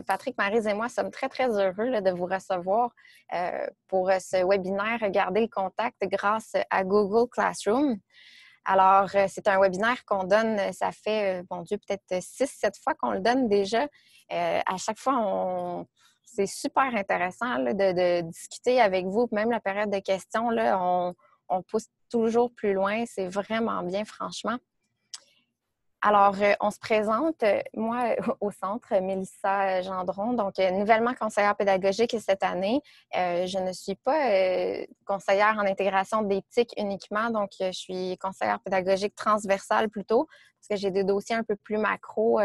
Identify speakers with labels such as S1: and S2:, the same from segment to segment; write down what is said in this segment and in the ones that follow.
S1: Patrick, Maryse et moi sommes très, très heureux là, de vous recevoir pour ce webinaire Garder le contact grâce à Google Classroom. Alors, c'est un webinaire qu'on donne, ça fait, bon Dieu, peut-être 6-7 fois qu'on le donne déjà. À chaque fois, c'est super intéressant là, de discuter avec vous. Même la période de questions, là, on pousse toujours plus loin. C'est vraiment bien, franchement. Alors, on se présente, moi, au centre, Mélissa Gendron, donc nouvellement conseillère pédagogique cette année. Je ne suis pas conseillère en intégration d'éthique uniquement, donc je suis conseillère pédagogique transversale plutôt, parce que j'ai des dossiers un peu plus macro.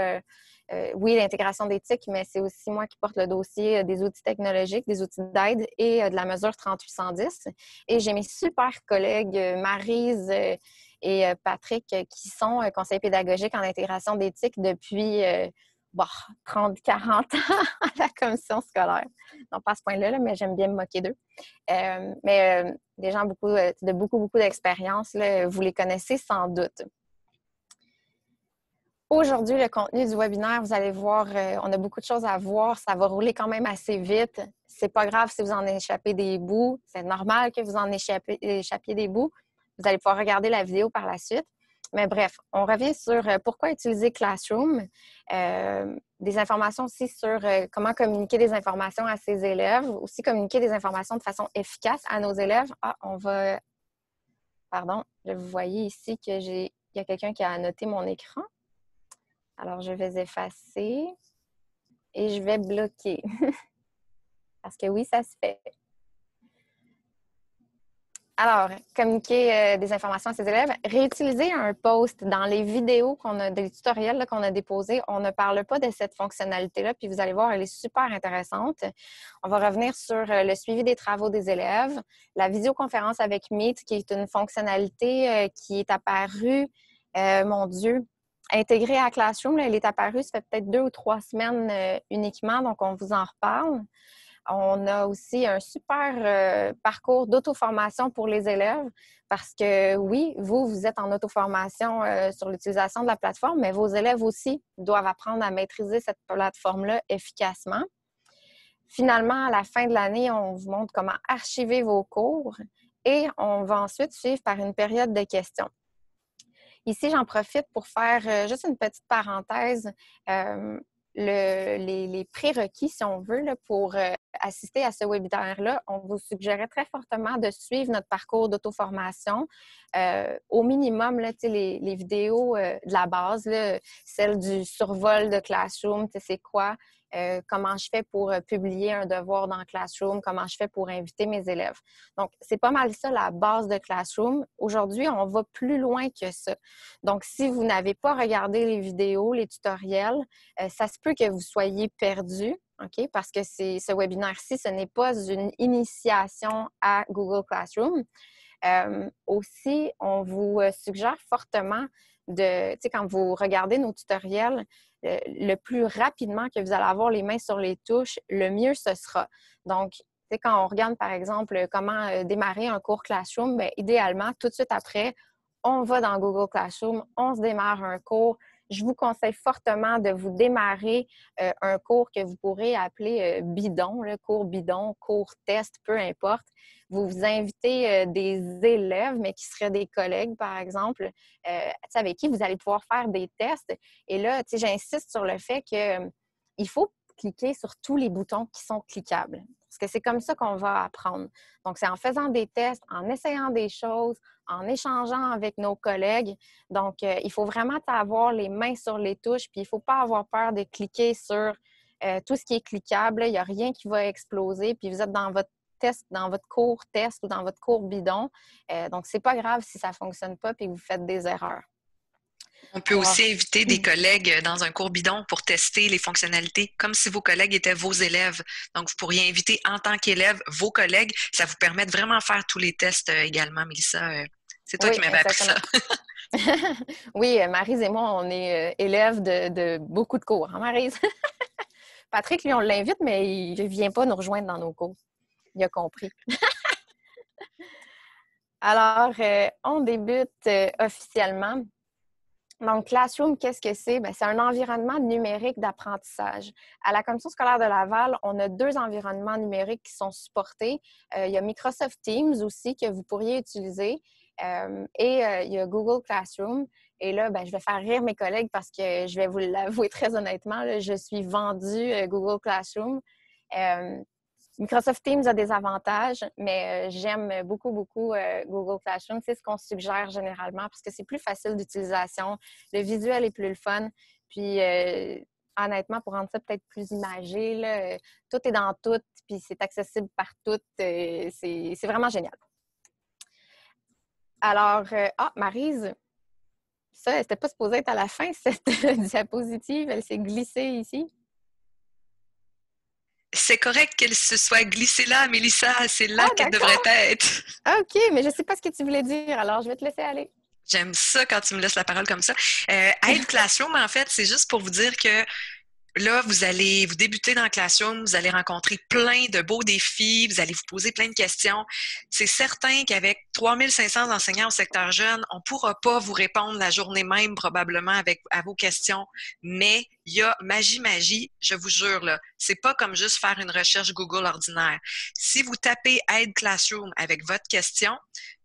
S1: Oui, l'intégration d'éthique, mais c'est aussi moi qui porte le dossier des outils technologiques, des outils d'aide et de la mesure 3810. Et j'ai mes super collègues Maryse et Patrick qui sont conseillers pédagogiques en intégration d'éthique depuis 30-40 ans à la commission scolaire. Non, pas à ce point-là, là, mais j'aime bien me moquer d'eux. Des gens de beaucoup d'expérience, là, vous les connaissez sans doute. Aujourd'hui, le contenu du webinaire, vous allez voir, on a beaucoup de choses à voir. Ça va rouler quand même assez vite. C'est pas grave si vous en échappez des bouts. C'est normal que vous en échappiez des bouts. Vous allez pouvoir regarder la vidéo par la suite. Mais bref, on revient sur pourquoi utiliser Classroom. Des informations aussi sur comment communiquer des informations à ses élèves. Aussi communiquer des informations de façon efficace à nos élèves. Pardon, vous voyez ici il y a quelqu'un qui a annoté mon écran. Alors, je vais effacer et je vais bloquer. Parce que oui, ça se fait. Alors, communiquer des informations à ses élèves. Réutiliser un post dans les vidéos des tutoriels qu'on a déposés. On ne parle pas de cette fonctionnalité-là, puis vous allez voir, elle est super intéressante. On va revenir sur le suivi des travaux des élèves. La visioconférence avec Meet, qui est une fonctionnalité qui est apparue, mon Dieu, intégrée à Classroom. Là, elle est apparue, ça fait peut-être 2 ou 3 semaines uniquement, donc on vous en reparle. On a aussi un super parcours d'auto-formation pour les élèves parce que oui, vous êtes en auto-formation sur l'utilisation de la plateforme, mais vos élèves aussi doivent apprendre à maîtriser cette plateforme-là efficacement. Finalement, à la fin de l'année, on vous montre comment archiver vos cours et on va ensuite suivre par une période de questions. Ici, j'en profite pour faire juste une petite parenthèse. Les prérequis, si on veut, là, pour assister à ce webinaire-là, on vous suggérait très fortement de suivre notre parcours d'auto-formation. Au minimum, là, les vidéos de la base, là, celle du survol de Classroom, c'est quoi? Comment je fais pour publier un devoir dans Classroom, comment je fais pour inviter mes élèves. Donc, c'est pas mal ça, la base de Classroom. Aujourd'hui, on va plus loin que ça. Donc, si vous n'avez pas regardé les vidéos, les tutoriels, ça se peut que vous soyez perdu, OK? Parce que ce webinaire-ci, ce n'est pas une initiation à Google Classroom. Aussi, on vous suggère fortement quand vous regardez nos tutoriels, le plus rapidement que vous allez avoir les mains sur les touches, le mieux ce sera. Donc, quand on regarde, par exemple, comment démarrer un cours Classroom, bien, idéalement, tout de suite après, on va dans Google Classroom, on se démarre un cours. Je vous conseille fortement de vous démarrer un cours que vous pourrez appeler bidon, cours bidon, cours test, peu importe. Vous vous invitez des élèves, mais qui seraient des collègues, par exemple, avec qui vous allez pouvoir faire des tests. Et là, j'insiste sur le fait qu'il faut cliquer sur tous les boutons qui sont cliquables. Parce que c'est comme ça qu'on va apprendre. Donc, c'est en faisant des tests, en essayant des choses, en échangeant avec nos collègues. Donc, il faut vraiment avoir les mains sur les touches, puis il ne faut pas avoir peur de cliquer sur tout ce qui est cliquable. Il n'y a rien qui va exploser, puis vous êtes dans votre test, dans votre cours test ou dans votre cours bidon. Donc, c'est pas grave si ça ne fonctionne pas puis que vous faites des erreurs.
S2: On peut aussi inviter des collègues dans un cours bidon pour tester les fonctionnalités, comme si vos collègues étaient vos élèves. Donc, vous pourriez inviter en tant qu'élève vos collègues. Ça vous permet de vraiment faire tous les tests également, Mélissa. C'est toi qui m'avais appris ça.
S1: Oui, Maryse et moi, on est élèves de beaucoup de cours, hein, Maryse? Patrick, lui, on l'invite, mais il ne vient pas nous rejoindre dans nos cours. Il a compris. Alors, on débute officiellement. Donc, Classroom, qu'est-ce que c'est? Bien, c'est un environnement numérique d'apprentissage. À la Commission scolaire de Laval, on a 2 environnements numériques qui sont supportés. Il y a Microsoft Teams aussi que vous pourriez utiliser il y a Google Classroom. Et là, bien, je vais faire rire mes collègues parce que je vais vous l'avouer très honnêtement, là, je suis vendue Google Classroom. Euh, Microsoft Teams a des avantages, mais j'aime beaucoup, beaucoup Google Classroom. C'est ce qu'on suggère généralement parce que c'est plus facile d'utilisation. Le visuel est plus le fun. Puis, honnêtement, pour rendre ça peut-être plus imagé, là, tout est dans tout, puis c'est accessible par tout. C'est vraiment génial. Alors, Maryse, ça, elle n'était pas supposée être à la fin, cette diapositive. Elle s'est glissée ici.
S2: C'est correct qu'elle se soit glissée là, Mélissa. C'est là qu'elle devrait être.
S1: OK, mais je ne sais pas ce que tu voulais dire, alors je vais te laisser aller.
S2: J'aime ça quand tu me laisses la parole comme ça. Aide Classroom, en fait, c'est juste pour vous dire que là, vous débutez dans Classroom, vous allez rencontrer plein de beaux défis, vous allez vous poser plein de questions. C'est certain qu'avec 3500 enseignants au secteur jeune, on ne pourra pas vous répondre la journée même probablement à vos questions, mais il y a magie, je vous jure, là, c'est pas comme juste faire une recherche Google ordinaire. Si vous tapez Aide Classroom avec votre question,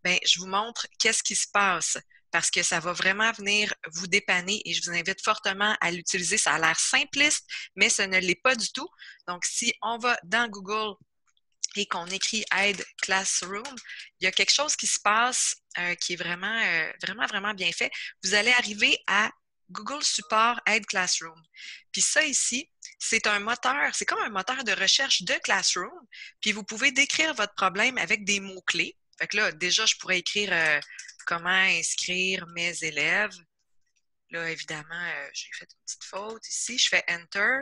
S2: ben, je vous montre qu'est-ce qui se passe parce que ça va vraiment venir vous dépanner et je vous invite fortement à l'utiliser. Ça a l'air simpliste, mais ce ne l'est pas du tout. Donc, si on va dans Google et qu'on écrit Aide Classroom, il y a quelque chose qui se passe qui est vraiment bien fait. Vous allez arriver à Google Support Aide Classroom. Puis ça ici, c'est un moteur, c'est comme un moteur de recherche de Classroom. Puis vous pouvez décrire votre problème avec des mots-clés. Fait que là, déjà, je pourrais écrire comment inscrire mes élèves. Là, évidemment, j'ai fait une petite faute ici. Je fais Enter.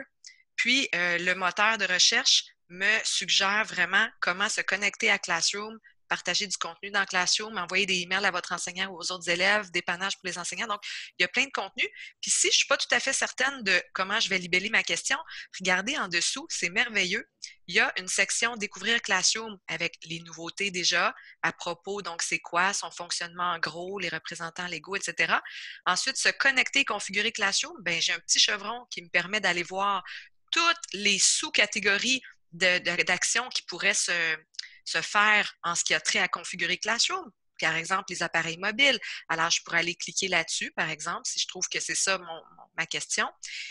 S2: Puis, le moteur de recherche me suggère vraiment comment se connecter à Classroom, partager du contenu dans Classroom, envoyer des emails à votre enseignant ou aux autres élèves, dépannage pour les enseignants. Donc, il y a plein de contenu. Puis, si je ne suis pas tout à fait certaine de comment je vais libeller ma question, regardez en dessous, c'est merveilleux. Il y a une section Découvrir Classroom avec les nouveautés déjà à propos, donc c'est quoi, son fonctionnement en gros, les représentants légaux, etc. Ensuite, se connecter et configurer Classroom, ben, j'ai un petit chevron qui me permet d'aller voir toutes les sous-catégories d'actions qui pourraient se faire en ce qui a trait à configurer Classroom. Par exemple, les appareils mobiles. Alors, je pourrais aller cliquer là-dessus, par exemple, si je trouve que c'est ça ma question.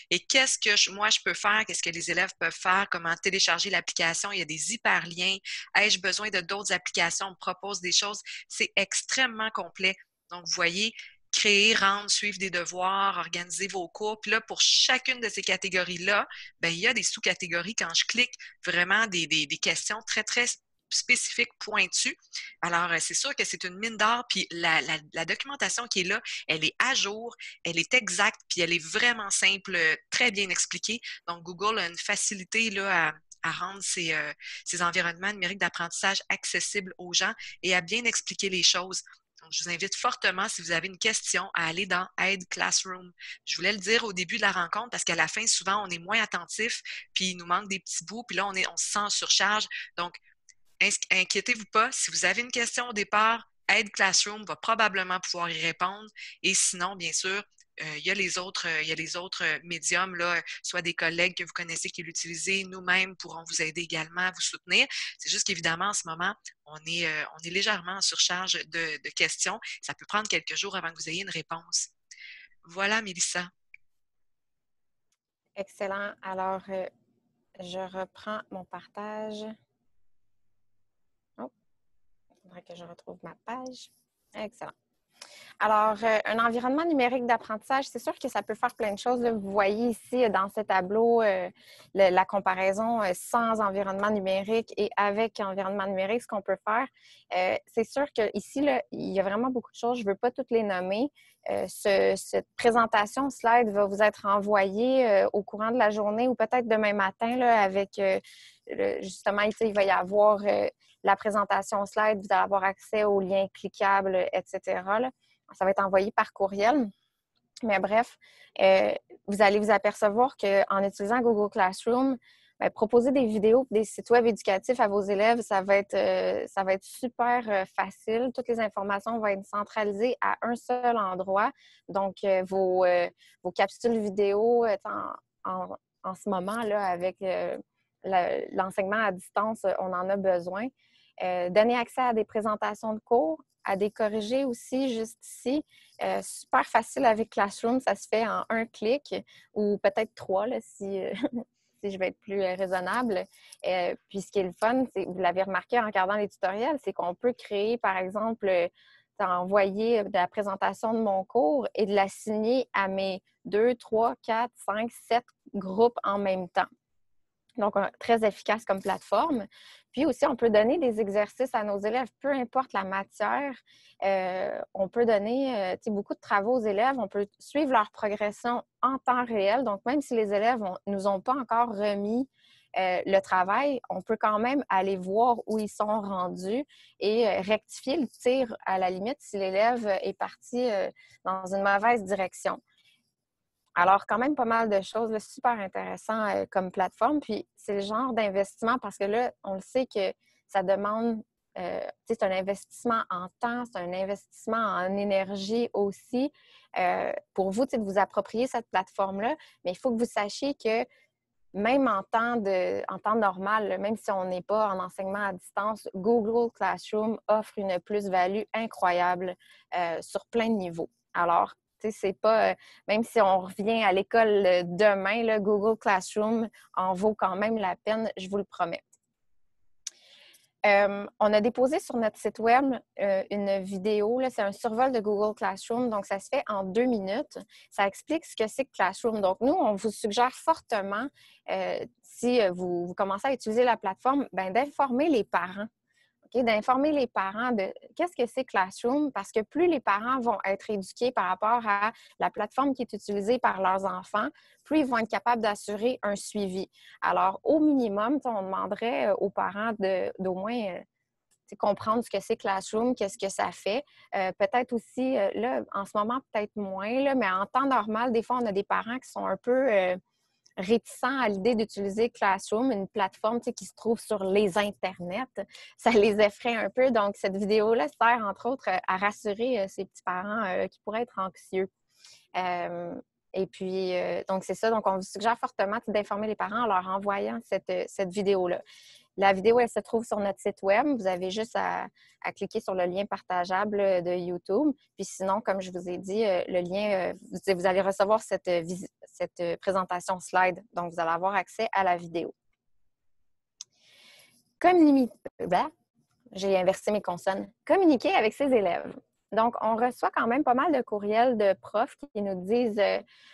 S2: Et qu'est-ce que moi, je peux faire? Qu'est-ce que les élèves peuvent faire? Comment télécharger l'application? Il y a des hyperliens. Ai-je besoin de d'autres applications? On me propose des choses. C'est extrêmement complet. Donc, vous voyez, créer, rendre, suivre des devoirs, organiser vos cours. Puis là, pour chacune de ces catégories-là, ben, il y a des sous-catégories quand je clique, vraiment des questions très, très spécifiques, pointues. Alors, c'est sûr que c'est une mine d'or, puis la documentation qui est là, elle est à jour, elle est exacte, puis elle est vraiment simple, très bien expliquée. Donc, Google a une facilité là, à rendre ces environnements numériques d'apprentissage accessibles aux gens et à bien expliquer les choses. Donc, je vous invite fortement, si vous avez une question, à aller dans Aide Classroom. Je voulais le dire au début de la rencontre parce qu'à la fin, souvent, on est moins attentif, puis il nous manque des petits bouts, puis là, on se sent en surcharge. Donc, inquiétez-vous pas. Si vous avez une question au départ, Aide Classroom va probablement pouvoir y répondre. Et sinon, bien sûr, il y a les autres médiums, là, soit des collègues que vous connaissez qui l'utilisent, nous-mêmes pourrons vous aider également à vous soutenir. C'est juste qu'évidemment, en ce moment, on est légèrement en surcharge de questions. Ça peut prendre quelques jours avant que vous ayez une réponse. Voilà, Mélissa.
S1: Excellent. Alors, je reprends mon partage. Oh, il faudrait que je retrouve ma page. Excellent. Alors, un environnement numérique d'apprentissage, c'est sûr que ça peut faire plein de choses. Là. Vous voyez ici dans ce tableau la comparaison sans environnement numérique et avec environnement numérique, ce qu'on peut faire. C'est sûr qu'ici, il y a vraiment beaucoup de choses. Je ne veux pas toutes les nommer. Cette présentation slide va vous être envoyée au courant de la journée ou peut-être demain matin là, avec justement, il va y avoir la présentation slide, vous allez avoir accès aux liens cliquables, etc. Là. Ça va être envoyé par courriel. Mais bref, vous allez vous apercevoir qu'en utilisant Google Classroom, proposer des vidéos, des sites web éducatifs à vos élèves, ça va être super facile. Toutes les informations vont être centralisées à un seul endroit. Donc, vos capsules vidéo en ce moment, là, avec l'enseignement à distance, on en a besoin. Donner accès à des présentations de cours, à des corrigés aussi, juste ici. Super facile avec Classroom, ça se fait en un clic ou peut-être 3 là, si je vais être plus raisonnable. Puis ce qui est le fun, c'est, vous l'avez remarqué en regardant les tutoriels, c'est qu'on peut créer, par exemple, envoyer de la présentation de mon cours et de la signer à mes 2, 3, 4, 5, 7 groupes en même temps. Donc, très efficace comme plateforme. Puis aussi, on peut donner des exercices à nos élèves, peu importe la matière. On peut donner beaucoup de travaux aux élèves. On peut suivre leur progression en temps réel. Donc, même si les élèves ne nous ont pas encore remis le travail, on peut quand même aller voir où ils sont rendus et rectifier le tir à la limite si l'élève est parti dans une mauvaise direction. Alors, quand même pas mal de choses, là, super intéressant comme plateforme. Puis, c'est le genre d'investissement parce que là, on le sait que ça demande, c'est un investissement en temps, c'est un investissement en énergie aussi pour vous, de vous approprier cette plateforme-là. Mais il faut que vous sachiez que même en temps normal, là, même si on n'est pas en enseignement à distance, Google Classroom offre une plus-value incroyable sur plein de niveaux. Alors, c'est pas, même si on revient à l'école demain, là, Google Classroom en vaut quand même la peine, je vous le promets. On a déposé sur notre site web une vidéo. C'est un survol de Google Classroom, donc ça se fait en 2 minutes. Ça explique ce que c'est que Classroom. Donc, nous, on vous suggère fortement, si vous commencez à utiliser la plateforme, d'informer les parents. Okay, d'informer les parents de qu'est-ce que c'est Classroom, parce que plus les parents vont être éduqués par rapport à la plateforme qui est utilisée par leurs enfants, plus ils vont être capables d'assurer un suivi. Alors, au minimum, on demanderait aux parents d'au moins comprendre ce que c'est Classroom, qu'est-ce que ça fait. Peut-être aussi, là, en ce moment, peut-être moins, là, mais en temps normal, des fois, on a des parents qui sont un peu réticents à l'idée d'utiliser Classroom, une plateforme qui se trouve sur les internets. Ça les effraie un peu. Donc, cette vidéo-là sert, entre autres, à rassurer ces petits parents qui pourraient être anxieux. Et puis, donc, c'est ça. Donc, on vous suggère fortement d'informer les parents en leur envoyant cette vidéo-là. La vidéo, elle se trouve sur notre site web. Vous avez juste à cliquer sur le lien partageable de YouTube. Puis sinon, comme je vous ai dit, le lien, vous allez recevoir cette présentation slide. Donc, vous allez avoir accès à la vidéo. J'ai inversé mes consonnes. Communiquer avec ses élèves. Donc, on reçoit quand même pas mal de courriels de profs qui nous disent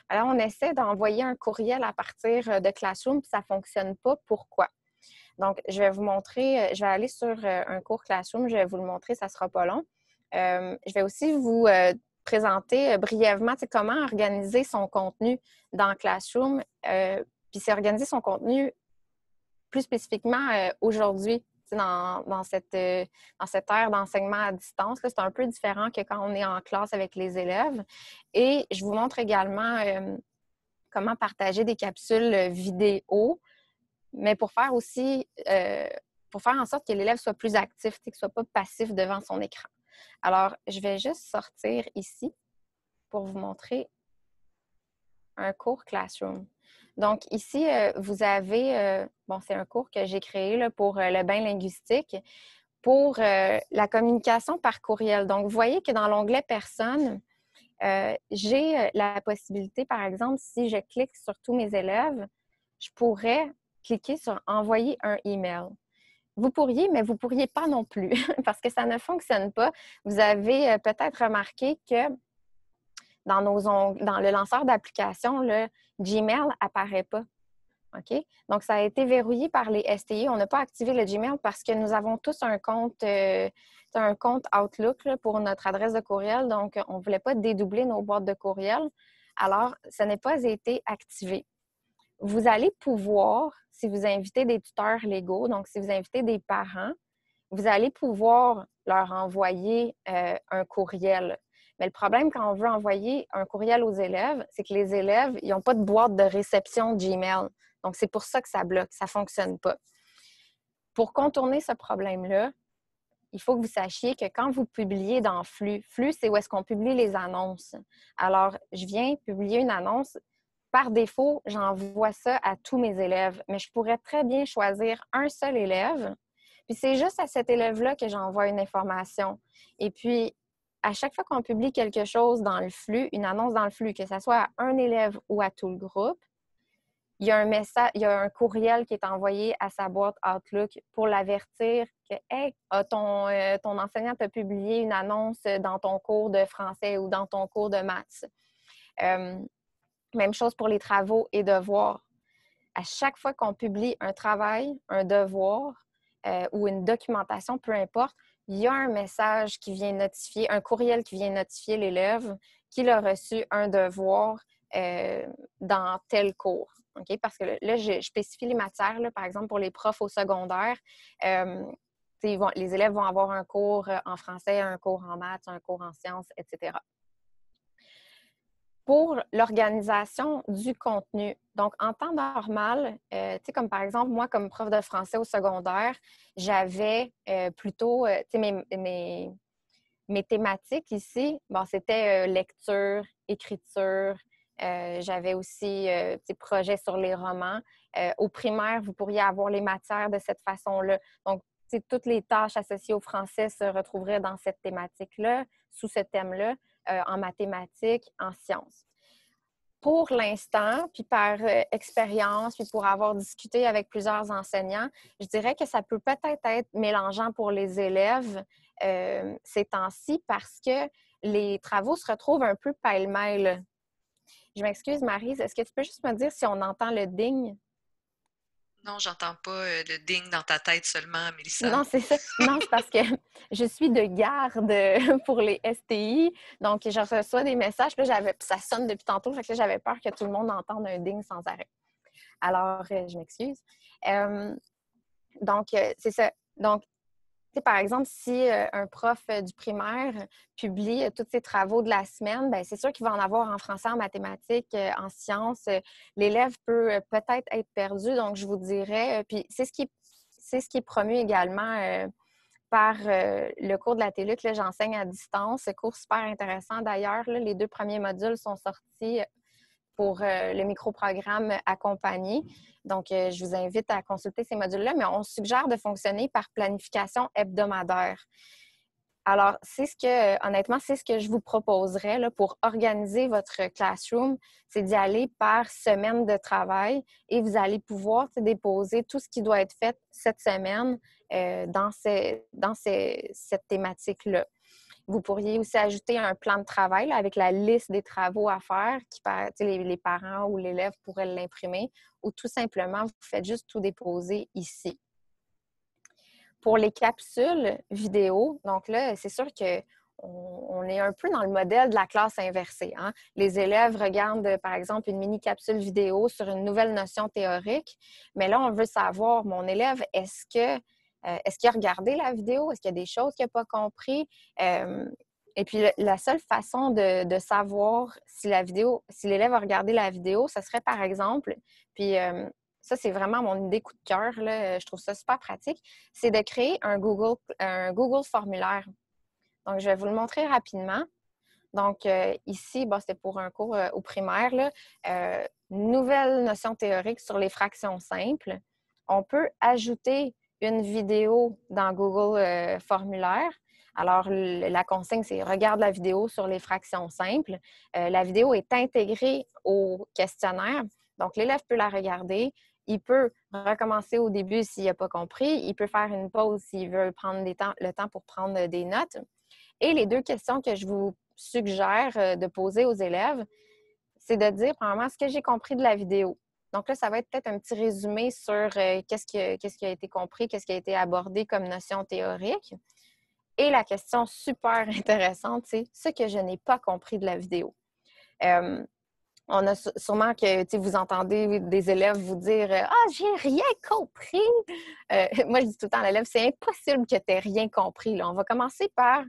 S1: alors, on essaie d'envoyer un courriel à partir de Classroom, puis ça ne fonctionne pas. Pourquoi? Donc, je vais vous montrer, je vais aller sur un cours Classroom, je vais vous le montrer, ça ne sera pas long. Je vais aussi vous présenter brièvement comment organiser son contenu dans Classroom. Puis c'est organiser son contenu plus spécifiquement aujourd'hui, dans cette ère d'enseignement à distance. C'est un peu différent que quand on est en classe avec les élèves. Et je vous montre également comment partager des capsules vidéo, mais pour faire aussi, pour faire en sorte que l'élève soit plus actif, qu'il ne soit pas passif devant son écran. Alors, je vais juste sortir ici pour vous montrer un cours Classroom. Donc, ici, vous avez, c'est un cours que j'ai créé là, pour le bain linguistique, pour la communication par courriel. Donc, vous voyez que dans l'onglet « Personnes », j'ai la possibilité, par exemple, si je clique sur tous mes élèves, je pourrais cliquer sur « Envoyer un email ». Vous pourriez, mais vous ne pourriez pas non plus parce que ça ne fonctionne pas. Vous avez peut-être remarqué que dans le lanceur d'application, le Gmail n'apparaît pas. OK? Donc, ça a été verrouillé par les STI. On n'a pas activé le Gmail parce que nous avons tous un compte Outlook là, pour notre adresse de courriel. Donc, on ne voulait pas dédoubler nos boîtes de courriel. Alors, ça n'a pas été activé. Vous allez pouvoir, si vous invitez des tuteurs légaux, donc si vous invitez des parents, vous allez pouvoir leur envoyer un courriel. Mais le problème quand on veut envoyer un courriel aux élèves, c'est que les élèves, ils n'ont pas de boîte de réception Gmail. Donc, c'est pour ça que ça bloque, ça ne fonctionne pas. Pour contourner ce problème-là, il faut que vous sachiez que quand vous publiez dans Flux, c'est où est-ce qu'on publie les annonces. Alors, je viens publier une annonce. Par défaut, j'envoie ça à tous mes élèves, mais je pourrais très bien choisir un seul élève, puis c'est juste à cet élève-là que j'envoie une information. Et puis, à chaque fois qu'on publie quelque chose dans le flux, une annonce dans le flux, que ce soit à un élève ou à tout le groupe, il y a un message, il y a un courriel qui est envoyé à sa boîte Outlook pour l'avertir que hey, ton enseignant t'a publié une annonce dans ton cours de français ou dans ton cours de maths. Même chose pour les travaux et devoirs. À chaque fois qu'on publie un travail, un devoir ou une documentation, peu importe, il y a un message qui vient notifier, un courriel qui vient notifier l'élève qu'il a reçu un devoir dans tel cours. Okay? Parce que là, je spécifie les matières, là, par exemple, pour les profs au secondaire. Les élèves vont avoir un cours en français, un cours en maths, un cours en sciences, etc. Pour l'organisation du contenu. Donc, en temps normal, comme par exemple, moi, comme prof de français au secondaire, j'avais plutôt, mes thématiques ici, bon, c'était lecture, écriture, j'avais aussi projets sur les romans. Au primaire, vous pourriez avoir les matières de cette façon-là. Donc, toutes les tâches associées au français se retrouveraient dans cette thématique-là, sous ce thème-là, en mathématiques, en sciences. Pour l'instant, puis par expérience, puis pour avoir discuté avec plusieurs enseignants, je dirais que ça peut peut-être être mélangeant pour les élèves ces temps-ci parce que les travaux se retrouvent un peu pêle-mêle. Je m'excuse, Maryse, est-ce que tu peux juste me dire si on entend le ding?
S2: Non, j'entends pas le ding dans ta tête seulement, Mélissa.
S1: Non, c'est ça. Non, c'est parce que je suis de garde pour les STI. Donc, je reçois des messages. Puis ça sonne depuis tantôt. Fait que là, j'avais peur que tout le monde entende un ding sans arrêt. Alors, je m'excuse. Donc, c'est ça. Donc, par exemple, si un prof du primaire publie tous ses travaux de la semaine, bien, c'est sûr qu'il va en avoir en français, en mathématiques, en sciences. L'élève peut peut-être être perdu. Donc, je vous dirais, puis c'est ce qui est promu également par le cours de la TÉLUQ. Là, j'enseigne à distance. Ce cours super intéressant d'ailleurs. Là, les 2 premiers modules sont sortis pour le microprogramme accompagné. Donc, je vous invite à consulter ces modules-là, mais on suggère de fonctionner par planification hebdomadaire. Alors, honnêtement, c'est ce que je vous proposerais là, pour organiser votre classroom, c'est d'y aller par semaine de travail et vous allez pouvoir déposer tout ce qui doit être fait cette semaine dans cette thématique-là. Vous pourriez aussi ajouter un plan de travail là, avec la liste des travaux à faire, les parents ou l'élève pourraient l'imprimer, ou tout simplement, vous faites juste tout déposer ici. Pour les capsules vidéo, donc là, c'est sûr qu'on est un peu dans le modèle de la classe inversée. Hein? Les élèves regardent, par exemple, une mini-capsule vidéo sur une nouvelle notion théorique, mais là, on veut savoir, mon élève, est-ce qu'il a regardé la vidéo? Est-ce qu'il y a des choses qu'il n'a pas compris? Et puis, la seule façon de savoir si l'élève a regardé la vidéo, ce serait par exemple, puis ça, c'est vraiment mon idée coup de cœur, là, je trouve ça super pratique, c'est de créer un Google formulaire. Donc, je vais vous le montrer rapidement. Donc, ici, c'était pour un cours au primaire, là, nouvelle notion théorique sur les fractions simples. On peut ajouter une vidéo dans Google Formulaire. Alors, la consigne, c'est « Regarde la vidéo sur les fractions simples ». La vidéo est intégrée au questionnaire. Donc, l'élève peut la regarder. Il peut recommencer au début s'il n'a pas compris. Il peut faire une pause s'il veut prendre le temps pour prendre des notes. Et les 2 questions que je vous suggère de poser aux élèves, c'est de dire, premièrement, ce que j'ai compris de la vidéo. Donc là, ça va être peut-être un petit résumé sur qu'est-ce qui a été compris, qu'est-ce qui a été abordé comme notion théorique. Et la question super intéressante, c'est ce que je n'ai pas compris de la vidéo. On a sûrement que vous entendez des élèves vous dire « Ah, j'ai rien compris! » Moi, je dis tout le temps à l'élève, c'est impossible que tu n'aies rien compris. Là. On va commencer par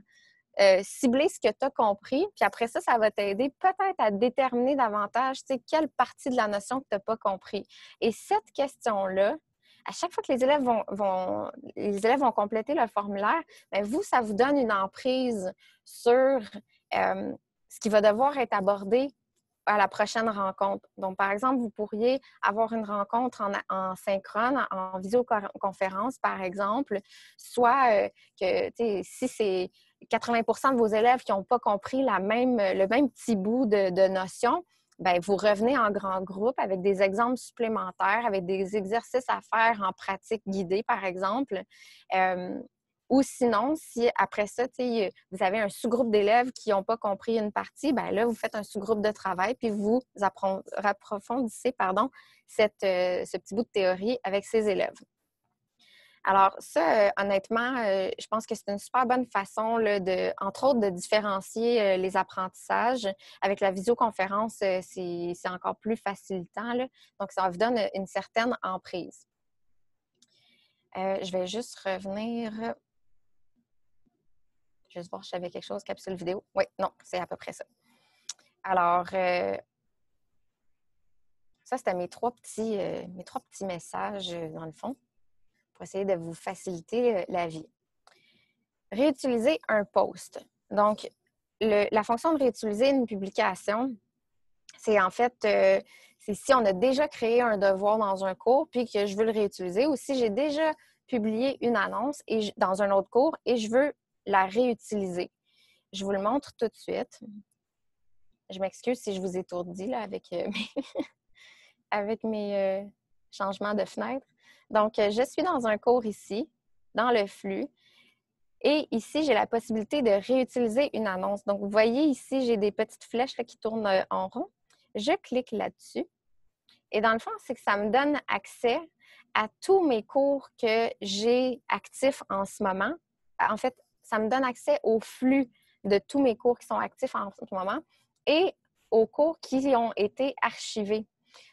S1: cibler ce que tu as compris, puis après ça, ça va t'aider peut-être à déterminer davantage, tu sais, quelle partie de la notion que tu n'as pas compris. Et cette question-là, à chaque fois que les élèves vont compléter le formulaire, bien, vous, ça vous donne une emprise sur ce qui va devoir être abordé à la prochaine rencontre. Donc, par exemple, vous pourriez avoir une rencontre en synchrone, en visioconférence, par exemple, soit que, tu sais, si c'est 80 de vos élèves qui n'ont pas compris le même petit bout de notion, bien, vous revenez en grand groupe avec des exemples supplémentaires, avec des exercices à faire en pratique guidée, par exemple. Ou sinon, si après ça, vous avez un sous-groupe d'élèves qui n'ont pas compris une partie, bien là, vous faites un sous-groupe de travail, puis vous approfondissez ce petit bout de théorie avec ces élèves. Alors ça, honnêtement, je pense que c'est une super bonne façon, là, entre autres, de différencier les apprentissages. Avec la visioconférence, c'est encore plus facilitant, là. Donc, ça vous donne une certaine emprise. Je vais juste revenir... Juste voir si j'avais quelque chose, capsule vidéo. Oui, non, c'est à peu près ça. Alors, ça, c'était mes trois petits messages, dans le fond, pour essayer de vous faciliter la vie. Réutiliser un post. Donc, la fonction de réutiliser une publication, c'est en fait, c'est si on a déjà créé un devoir dans un cours puis que je veux le réutiliser, ou si j'ai déjà publié une annonce dans un autre cours et je veux la réutiliser. Je vous le montre tout de suite. Je m'excuse si je vous étourdis là, avec mes changements de fenêtre. Donc, je suis dans un cours ici, dans le flux. Et ici, j'ai la possibilité de réutiliser une annonce. Donc, vous voyez ici, j'ai des petites flèches là, qui tournent en rond. Je clique là-dessus. Et dans le fond, c'est que ça me donne accès à tous mes cours que j'ai actifs en ce moment. En fait, ça me donne accès au flux de tous mes cours qui sont actifs en ce moment et aux cours qui ont été archivés.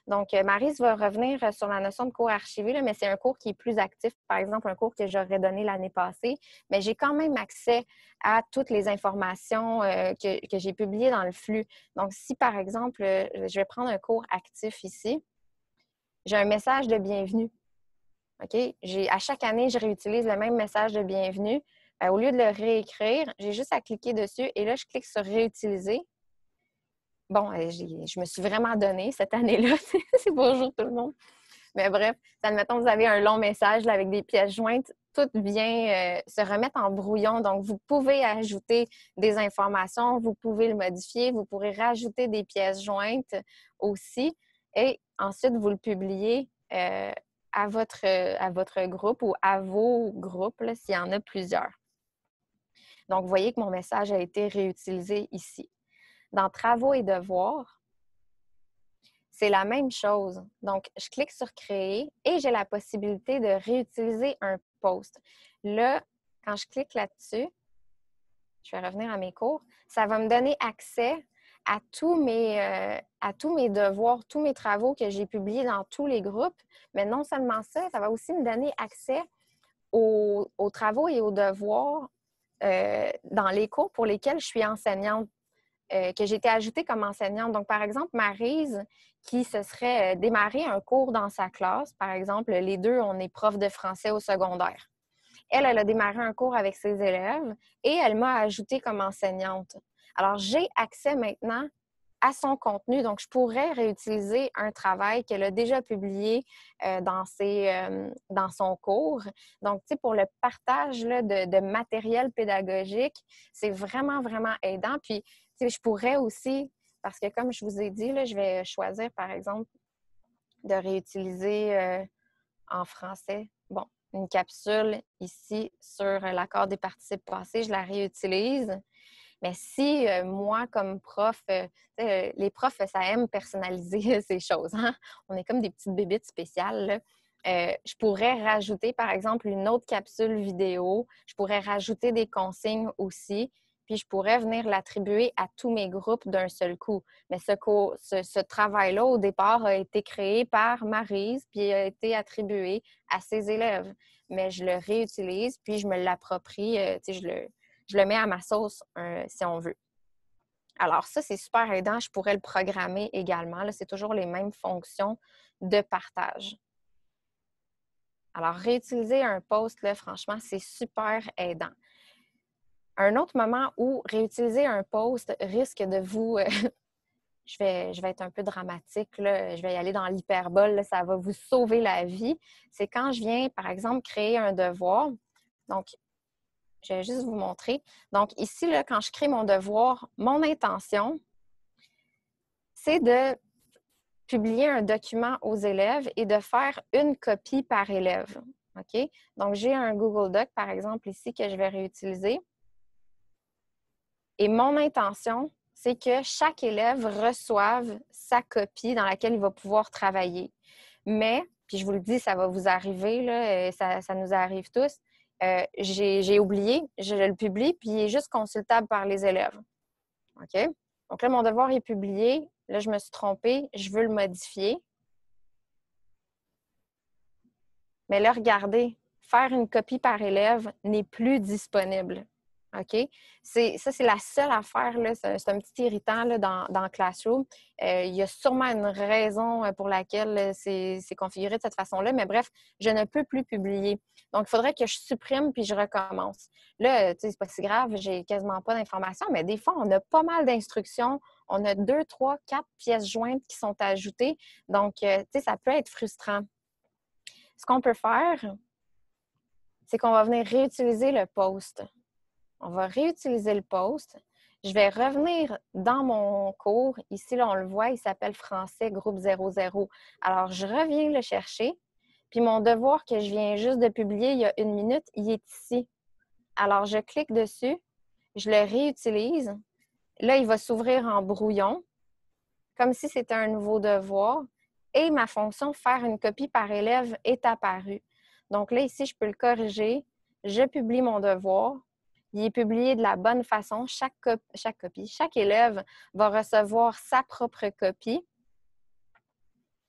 S1: Donc, Maryse va revenir sur la notion de cours archivé, là, mais c'est un cours qui est plus actif. Par exemple, un cours que j'aurais donné l'année passée, mais j'ai quand même accès à toutes les informations que j'ai publiées dans le flux. Donc, si par exemple, je vais prendre un cours actif ici, j'ai un message de bienvenue. OK? À chaque année, je réutilise le même message de bienvenue. Au lieu de le réécrire, j'ai juste à cliquer dessus et là, je clique sur réutiliser. Bon, je me suis vraiment donnée cette année-là. C'est bonjour tout le monde. Mais bref, admettons, vous avez un long message là, avec des pièces jointes. Tout vient se remettre en brouillon. Donc, vous pouvez ajouter des informations, vous pouvez le modifier, vous pourrez rajouter des pièces jointes aussi. Et ensuite, vous le publiez à votre groupe ou à vos groupes, s'il y en a plusieurs. Donc, vous voyez que mon message a été réutilisé ici. Dans Travaux et devoirs, c'est la même chose. Donc, je clique sur Créer et j'ai la possibilité de réutiliser un post. Là, quand je clique là-dessus, je vais revenir à mes cours, ça va me donner accès à tous mes devoirs, tous mes travaux que j'ai publiés dans tous les groupes. Mais non seulement ça, ça va aussi me donner accès aux travaux et aux devoirs dans les cours pour lesquels je suis enseignante. Que j'ai été ajoutée comme enseignante. Donc, par exemple, Maryse, qui se serait démarré un cours dans sa classe, par exemple, les deux, on est prof de français au secondaire. Elle a démarré un cours avec ses élèves et elle m'a ajoutée comme enseignante. Alors, j'ai accès maintenant à son contenu. Donc, je pourrais réutiliser un travail qu'elle a déjà publié dans son cours. Donc, tu sais, pour le partage là, de matériel pédagogique, c'est vraiment, vraiment aidant. Puis, tu sais, je pourrais aussi, parce que comme je vous ai dit, là, je vais choisir, par exemple, de réutiliser en français, bon, une capsule ici sur l'accord des participes passés, je la réutilise. Mais si moi, comme prof, les profs, ça aime personnaliser ces choses. Hein? On est comme des petites bébites spéciales. Là. Je pourrais rajouter, par exemple, une autre capsule vidéo. Je pourrais rajouter des consignes aussi. Puis je pourrais venir l'attribuer à tous mes groupes d'un seul coup. Mais ce travail-là, au départ, a été créé par Maryse, puis a été attribué à ses élèves. Mais je le réutilise, puis je me l'approprie, je le mets à ma sauce si on veut. Alors ça, c'est super aidant. Je pourrais le programmer également. Là, c'est toujours les mêmes fonctions de partage. Alors, réutiliser un post, là, franchement, c'est super aidant. Un autre moment où réutiliser un post risque de vous... je vais être un peu dramatique, là. Je vais y aller dans l'hyperbole, là. Ça va vous sauver la vie. C'est quand je viens, par exemple, créer un devoir. Donc, je vais juste vous montrer. Donc, ici, là, quand je crée mon devoir, mon intention, c'est de publier un document aux élèves et de faire une copie par élève. OK? Donc, j'ai un Google Doc, par exemple, ici, que je vais réutiliser. Et mon intention, c'est que chaque élève reçoive sa copie dans laquelle il va pouvoir travailler. Mais, puis je vous le dis, ça va vous arriver, là, ça nous arrive tous, j'ai oublié, je le publie, puis il est juste consultable par les élèves. OK? Donc là, mon devoir est publié. Là, je me suis trompée, je veux le modifier. Mais là, regardez, faire une copie par élève n'est plus disponible. OK? C'est la seule affaire, là, c'est un petit irritant là, dans Classroom. Il y a sûrement une raison pour laquelle c'est configuré de cette façon-là, mais bref, je ne peux plus publier. Donc, il faudrait que je supprime puis je recommence. Là, tu sais, c'est pas si grave, j'ai quasiment pas d'informations, mais des fois, on a pas mal d'instructions. On a 2, 3, 4 pièces jointes qui sont ajoutées. Donc, tu sais, ça peut être frustrant. Ce qu'on peut faire, c'est qu'on va venir réutiliser le post. On va réutiliser le post. Je vais revenir dans mon cours. Ici, là, on le voit, il s'appelle Français groupe 00. Alors, je reviens le chercher. Puis mon devoir que je viens juste de publier il y a 1 minute, il est ici. Alors, je clique dessus, je le réutilise. Là, il va s'ouvrir en brouillon, comme si c'était un nouveau devoir. Et ma fonction faire une copie par élève est apparue. Donc là, ici, je peux le corriger. Je publie mon devoir. Il est publié de la bonne façon. Chaque élève va recevoir sa propre copie.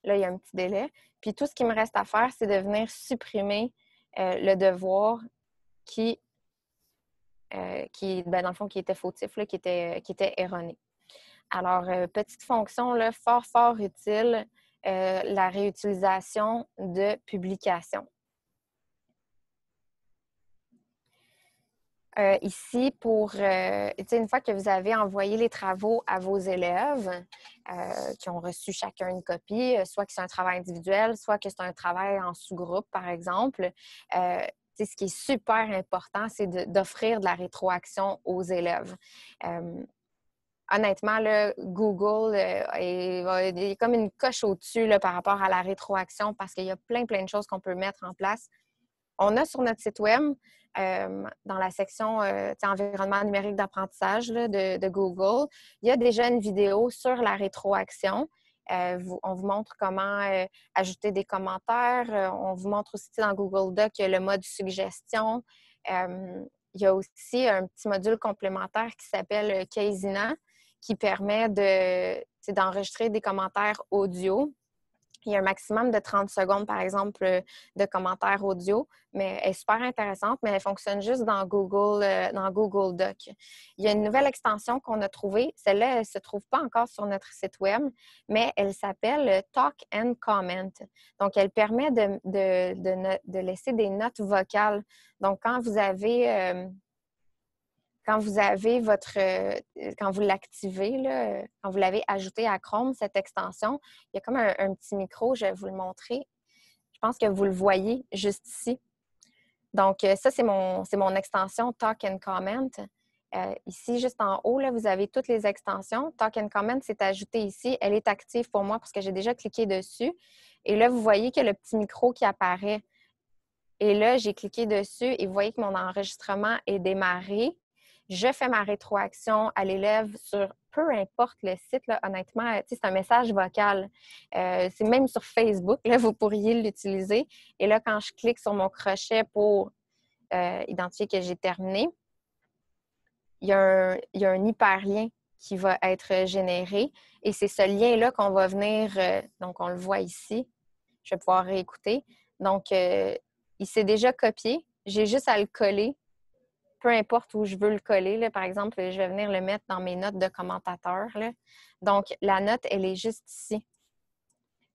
S1: Là, il y a un petit délai. Puis tout ce qui me reste à faire, c'est de venir supprimer le devoir qui dans le fond, qui était fautif, là, qui était erroné. Alors, petite fonction là, fort, fort utile, la réutilisation de publications. Ici, une fois que vous avez envoyé les travaux à vos élèves qui ont reçu chacun une copie, soit que c'est un travail individuel, soit que c'est un travail en sous-groupe, par exemple, ce qui est super important, c'est d'offrir de la rétroaction aux élèves. Honnêtement, là, Google est comme une coche au-dessus par rapport à la rétroaction parce qu'il y a plein de choses qu'on peut mettre en place. On a sur notre site web, dans la section environnement numérique d'apprentissage de Google, il y a déjà une vidéo sur la rétroaction. On vous montre comment ajouter des commentaires. On vous montre aussi dans Google Doc le mode suggestion. Il y a aussi un petit module complémentaire qui s'appelle Casina qui permet d'enregistrer des commentaires audio. Il y a un maximum de 30 secondes, par exemple, de commentaires audio, mais elle est super intéressante, mais elle fonctionne juste dans Google Doc. Il y a une nouvelle extension qu'on a trouvée. Celle-là, elle ne se trouve pas encore sur notre site web, mais elle s'appelle Talk and Comment. Donc, elle permet de laisser des notes vocales. Donc, quand vous l'activez, là, quand vous l'avez ajouté à Chrome, cette extension, il y a comme un petit micro, je vais vous le montrer. Je pense que vous le voyez juste ici. Donc, ça, c'est mon extension Talk and Comment. Ici, juste en haut, là, vous avez toutes les extensions. Talk and Comment, c'est ajouté ici. Elle est active pour moi parce que j'ai déjà cliqué dessus. Et là, vous voyez qu'il y a le petit micro qui apparaît. Et là, j'ai cliqué dessus et vous voyez que mon enregistrement est démarré. Je fais ma rétroaction à l'élève sur peu importe le site. Là, honnêtement, c'est un message vocal. C'est même sur Facebook, là, vous pourriez l'utiliser. Et là, quand je clique sur mon crochet pour identifier que j'ai terminé, il y a un hyperlien qui va être généré. Et c'est ce lien-là qu'on va venir, donc on le voit ici. Je vais pouvoir réécouter. Donc, il s'est déjà copié. J'ai juste à le coller peu importe où je veux le coller. Là. Par exemple, je vais venir le mettre dans mes notes de commentateur. Là. Donc, la note, elle est juste ici.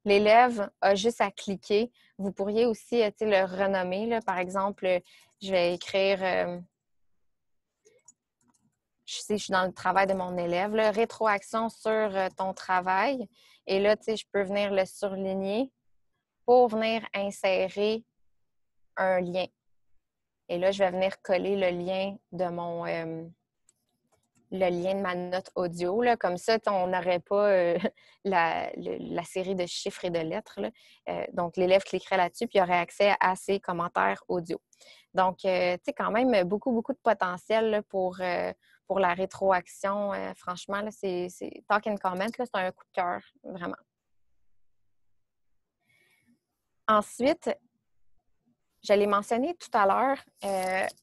S1: L'élève a juste à cliquer. Vous pourriez aussi le renommer. Là. Par exemple, je vais écrire, je suis dans le travail de mon élève, là, rétroaction sur ton travail. Et là, je peux venir le surligner pour venir insérer un lien. Et là, je vais venir coller le lien de le lien de ma note audio. Là. Comme ça, on n'aurait pas la série de chiffres et de lettres. Là. Donc, l'élève cliquerait là-dessus puis il aurait accès à ses commentaires audio. Donc, tu sais, quand même, beaucoup, beaucoup de potentiel là, pour la rétroaction. Franchement, là, c'est Talk and Comment, là, c'est un coup de cœur, vraiment. Ensuite, je l'ai mentionné tout à l'heure,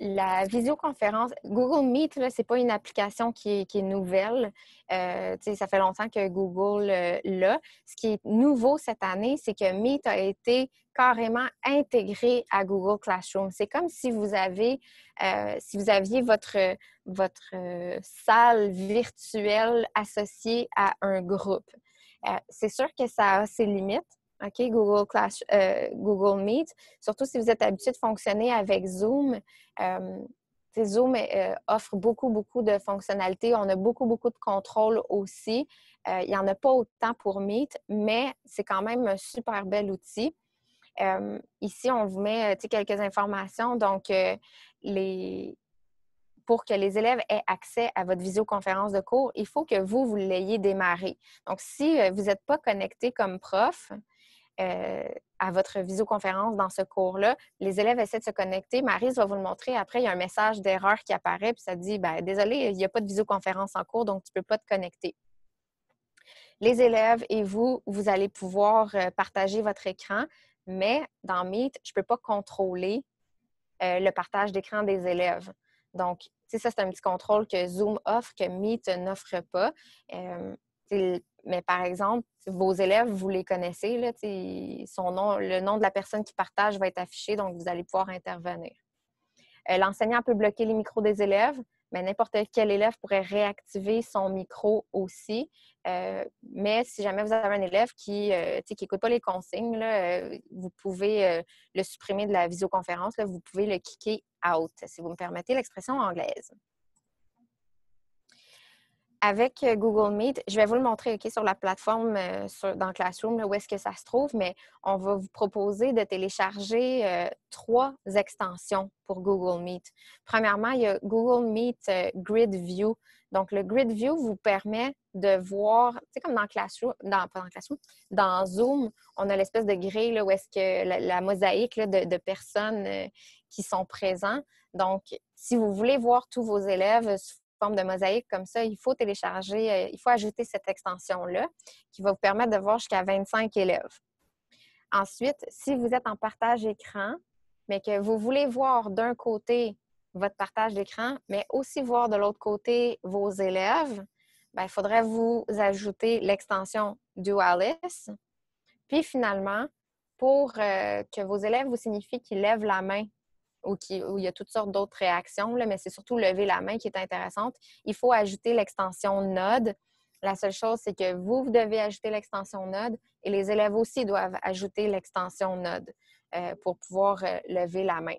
S1: la visioconférence, Google Meet, ce n'est pas une application qui est nouvelle. Ça fait longtemps que Google l'a. Ce qui est nouveau cette année, c'est que Meet a été carrément intégré à Google Classroom. C'est comme si vous aviez votre salle virtuelle associée à un groupe. C'est sûr que ça a ses limites. OK, Google Meet, surtout si vous êtes habitué de fonctionner avec Zoom. Zoom offre beaucoup, beaucoup de fonctionnalités. On a beaucoup, beaucoup de contrôle aussi. Il n'y en a pas autant pour Meet, mais c'est quand même un super bel outil. Ici, on vous met quelques informations. Donc, pour que les élèves aient accès à votre visioconférence de cours, il faut que vous l'ayez démarré. Donc, si vous n'êtes pas connecté comme prof, à votre visioconférence dans ce cours-là. Les élèves essaient de se connecter. Maryse va vous le montrer. Après, il y a un message d'erreur qui apparaît, puis ça dit « Désolé, il n'y a pas de visioconférence en cours, donc tu ne peux pas te connecter. » Les élèves et vous allez pouvoir partager votre écran, mais dans Meet, je ne peux pas contrôler le partage d'écran des élèves. Donc, ça, c'est un petit contrôle que Zoom offre, que Meet n'offre pas. Mais par exemple, vos élèves, vous les connaissez, là, le nom de la personne qui partage va être affiché, donc vous allez pouvoir intervenir. L'enseignant peut bloquer les micros des élèves, mais n'importe quel élève pourrait réactiver son micro aussi. Mais si jamais vous avez un élève qui n'écoute pas les consignes, là, vous pouvez le supprimer de la visioconférence, là, vous pouvez le kicker out, si vous me permettez l'expression anglaise. Avec Google Meet, je vais vous le montrer sur la plateforme dans Classroom, là, où est-ce que ça se trouve, mais on va vous proposer de télécharger 3 extensions pour Google Meet. Premièrement, il y a Google Meet Grid View. Donc, le Grid View vous permet de voir, tu sais, comme dans Classroom, dans Zoom, on a l'espèce de grille là, où est-ce que la mosaïque là, de personnes qui sont présents. Donc, si vous voulez voir tous vos élèves forme de mosaïque comme ça, il faut télécharger, il faut ajouter cette extension-là qui va vous permettre de voir jusqu'à 25 élèves. Ensuite, si vous êtes en partage écran, mais que vous voulez voir d'un côté votre partage d'écran, mais aussi voir de l'autre côté vos élèves, il faudrait vous ajouter l'extension Dualis. Puis finalement, pour que vos élèves vous signifient qu'ils lèvent la main où il y a toutes sortes d'autres réactions, là, mais c'est surtout lever la main qui est intéressante. Il faut ajouter l'extension Node. La seule chose, c'est que vous devez ajouter l'extension Node et les élèves aussi doivent ajouter l'extension Node pour pouvoir lever la main.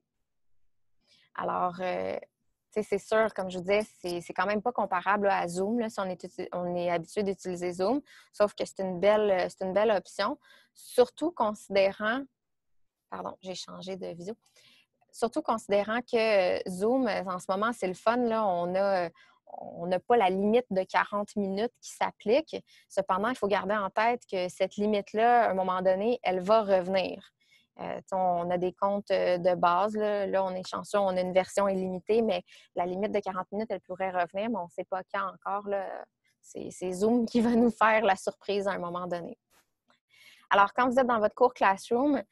S1: Alors, c'est sûr, comme je vous disais, c'est quand même pas comparable là, à Zoom, là, si on est habitué d'utiliser Zoom, sauf que c'est une belle option, surtout considérant... Pardon, j'ai changé de visio. Surtout considérant que Zoom, en ce moment, c'est le fun. Là, on n'a pas la limite de 40 minutes qui s'applique. Cependant, il faut garder en tête que cette limite-là, à un moment donné, elle va revenir. On a des comptes de base. Là, on est chanceux, on a une version illimitée, mais la limite de 40 minutes, elle pourrait revenir, mais on ne sait pas quand encore. C'est Zoom qui va nous faire la surprise à un moment donné. Alors, quand vous êtes dans votre cours Classroom,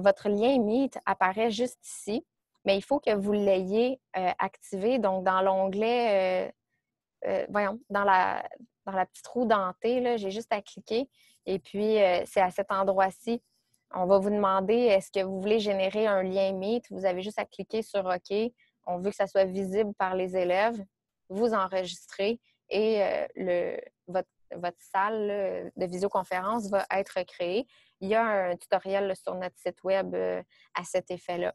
S1: votre lien Meet apparaît juste ici, mais il faut que vous l'ayez activé. Donc, dans l'onglet, dans la petite roue dentée, j'ai juste à cliquer. Et puis, c'est à cet endroit-ci. On va vous demander, est-ce que vous voulez générer un lien Meet? Vous avez juste à cliquer sur OK on veut que ça soit visible par les élèves, vous enregistrez et votre salle là, de visioconférence va être créée. Il y a un tutoriel là, sur notre site web à cet effet-là.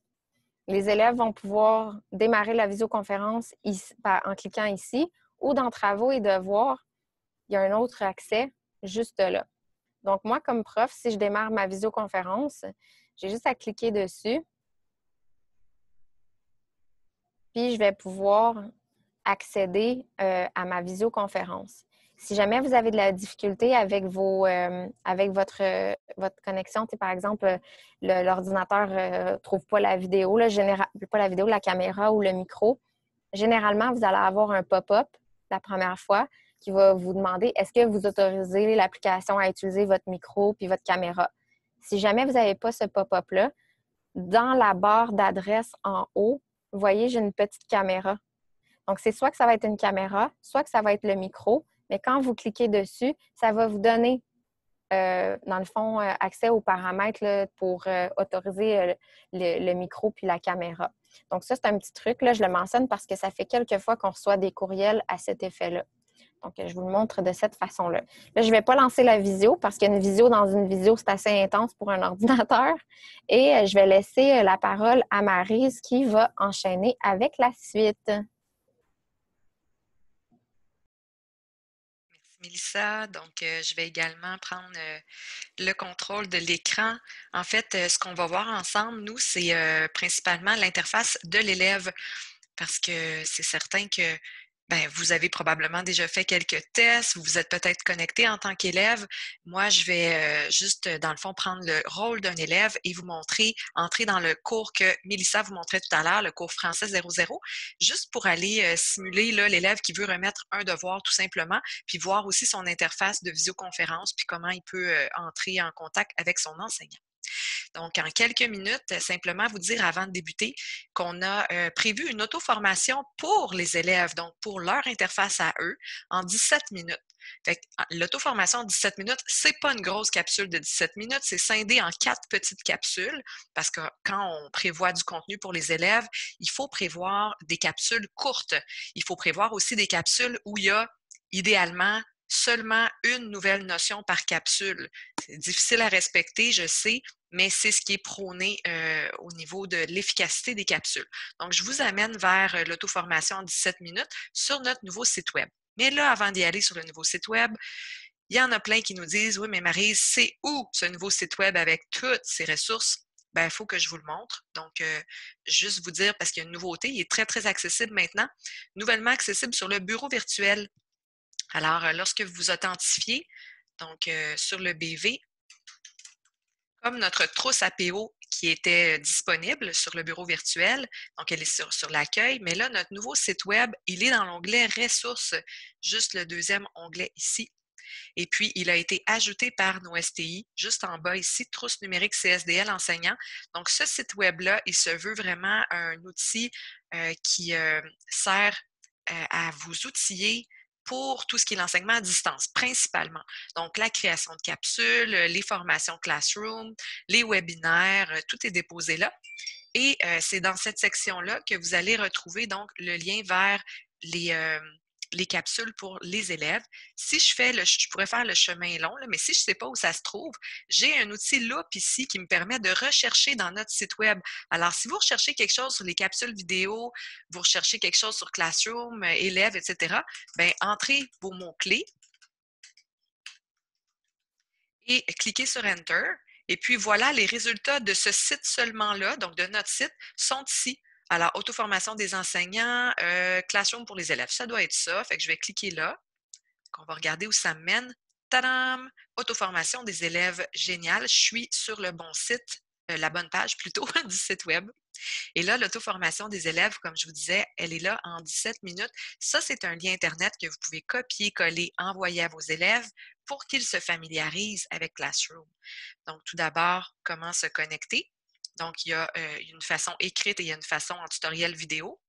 S1: Les élèves vont pouvoir démarrer la visioconférence ici, en cliquant ici, ou dans Travaux et Devoirs, il y a un autre accès juste là. Donc, moi, comme prof, si je démarre ma visioconférence, j'ai juste à cliquer dessus. Puis, je vais pouvoir accéder à ma visioconférence. Si jamais vous avez de la difficulté avec avec votre connexion, par exemple, l'ordinateur ne trouve pas la vidéo, pas la vidéo, la caméra ou le micro, généralement, vous allez avoir un pop-up la première fois qui va vous demander est-ce que vous autorisez l'application à utiliser votre micro puis votre caméra. Si jamais vous n'avez pas ce pop-up-là, dans la barre d'adresse en haut, vous voyez, j'ai une petite caméra. Donc, c'est soit que ça va être une caméra, soit que ça va être le micro, mais quand vous cliquez dessus, ça va vous donner, dans le fond, accès aux paramètres là, pour autoriser le micro puis la caméra. Donc, ça, c'est un petit truc, là, je le mentionne parce que ça fait quelques fois qu'on reçoit des courriels à cet effet-là. Donc, je vous le montre de cette façon-là. Là, je ne vais pas lancer la visio parce qu'une visio dans une visio, c'est assez intense pour un ordinateur. Et je vais laisser la parole à Maryse qui va enchaîner avec la suite.
S2: Mélissa. Donc, je vais également prendre le contrôle de l'écran. En fait, ce qu'on va voir ensemble, nous, c'est principalement l'interface de l'élève parce que c'est certain que vous avez probablement déjà fait quelques tests, vous vous êtes peut-être connecté en tant qu'élève. Moi, je vais juste, dans le fond, prendre le rôle d'un élève et vous montrer, entrer dans le cours que Mélissa vous montrait tout à l'heure, le cours français 00, juste pour aller simuler l'élève qui veut remettre un devoir tout simplement, puis voir aussi son interface de visioconférence, puis comment il peut entrer en contact avec son enseignant. Donc, en quelques minutes, simplement vous dire avant de débuter qu'on a prévu une auto-formation pour les élèves, donc pour leur interface à eux, en 17 minutes. L'auto-formation en 17 minutes, c'est pas une grosse capsule de 17 minutes, c'est scindé en 4 petites capsules parce que quand on prévoit du contenu pour les élèves, il faut prévoir des capsules courtes. Il faut prévoir aussi des capsules où il y a idéalement seulement une nouvelle notion par capsule. C'est difficile à respecter, je sais, mais c'est ce qui est prôné au niveau de l'efficacité des capsules. Donc, je vous amène vers l'auto-formation en 17 minutes sur notre nouveau site web. Mais là, avant d'y aller sur le nouveau site web, il y en a plein qui nous disent « Oui, mais Maryse, c'est où ce nouveau site web avec toutes ces ressources? » Il faut que je vous le montre. Donc, juste vous dire, parce qu'il y a une nouveauté, il est très, très accessible maintenant, nouvellement accessible sur le bureau virtuel. Alors, lorsque vous vous authentifiez, donc sur le BV, comme notre trousse APO qui était disponible sur le bureau virtuel, donc elle est sur l'accueil, mais là, notre nouveau site web, il est dans l'onglet Ressources, juste le deuxième onglet ici. Et puis, il a été ajouté par nos STI, juste en bas ici, Trousse numérique CSDL enseignant. Donc, ce site web-là, il se veut vraiment un outil qui sert à vous outiller pour tout ce qui est l'enseignement à distance, principalement. Donc, la création de capsules, les formations Classroom, les webinaires, tout est déposé là. Et c'est dans cette section-là que vous allez retrouver donc le lien vers les capsules pour les élèves. Si je fais je pourrais faire le chemin long, là, mais si je ne sais pas où ça se trouve, j'ai un outil Loop ici qui me permet de rechercher dans notre site web. Alors, si vous recherchez quelque chose sur les capsules vidéo, vous recherchez quelque chose sur Classroom, élèves, etc., entrez vos mots-clés et cliquez sur Enter. Et puis voilà, les résultats de ce site seulement-là, donc de notre site, sont ici. Alors, auto-formation des enseignants, Classroom pour les élèves. Ça doit être ça. Fait que je vais cliquer là. On va regarder où ça me mène. Tadam! Auto-formation des élèves. Génial. Je suis sur le bon site, la bonne page plutôt du site web. Et là, l'auto-formation des élèves, comme je vous disais, elle est là en 17 minutes. Ça, c'est un lien Internet que vous pouvez copier, coller, envoyer à vos élèves pour qu'ils se familiarisent avec Classroom. Donc, tout d'abord, comment se connecter? Donc, il y a une façon écrite et il y a une façon en tutoriel vidéo.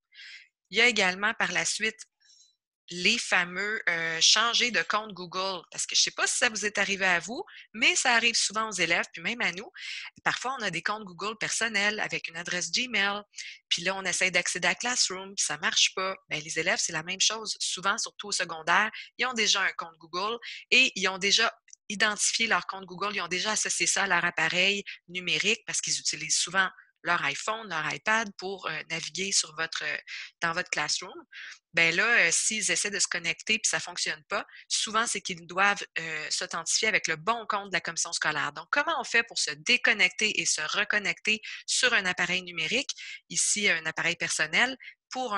S2: Il y a également par la suite les fameux changer de compte Google. Parce que je ne sais pas si ça vous est arrivé à vous, mais ça arrive souvent aux élèves, puis même à nous. Parfois, on a des comptes Google personnels avec une adresse Gmail, puis là, on essaie d'accéder à Classroom, puis ça ne marche pas. Bien, les élèves, c'est la même chose. Souvent, surtout au secondaire, ils ont déjà un compte Google et ils ont déjà identifié leur compte Google, ils ont déjà associé ça à leur appareil numérique parce qu'ils utilisent souvent leur iPhone, leur iPad pour naviguer dans votre classroom. Ben là, s'ils essaient de se connecter puis ça ne fonctionne pas, souvent, c'est qu'ils doivent s'authentifier avec le bon compte de la commission scolaire. Donc, comment on fait pour se déconnecter et se reconnecter sur un appareil numérique, ici un appareil personnel, pour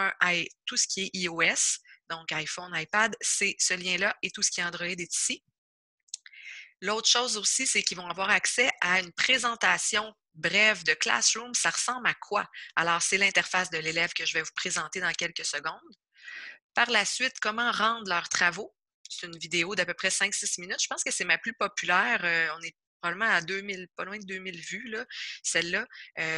S2: tout ce qui est iOS, donc iPhone, iPad, c'est ce lien-là et tout ce qui est Android est ici. L'autre chose aussi, c'est qu'ils vont avoir accès à une présentation brève de Classroom. Ça ressemble à quoi? Alors, c'est l'interface de l'élève que je vais vous présenter dans quelques secondes. Par la suite, comment rendre leurs travaux. C'est une vidéo d'à peu près 5-6 minutes. Je pense que c'est ma plus populaire. On est probablement à 2000, pas loin de 2000 vues, là, celle-là.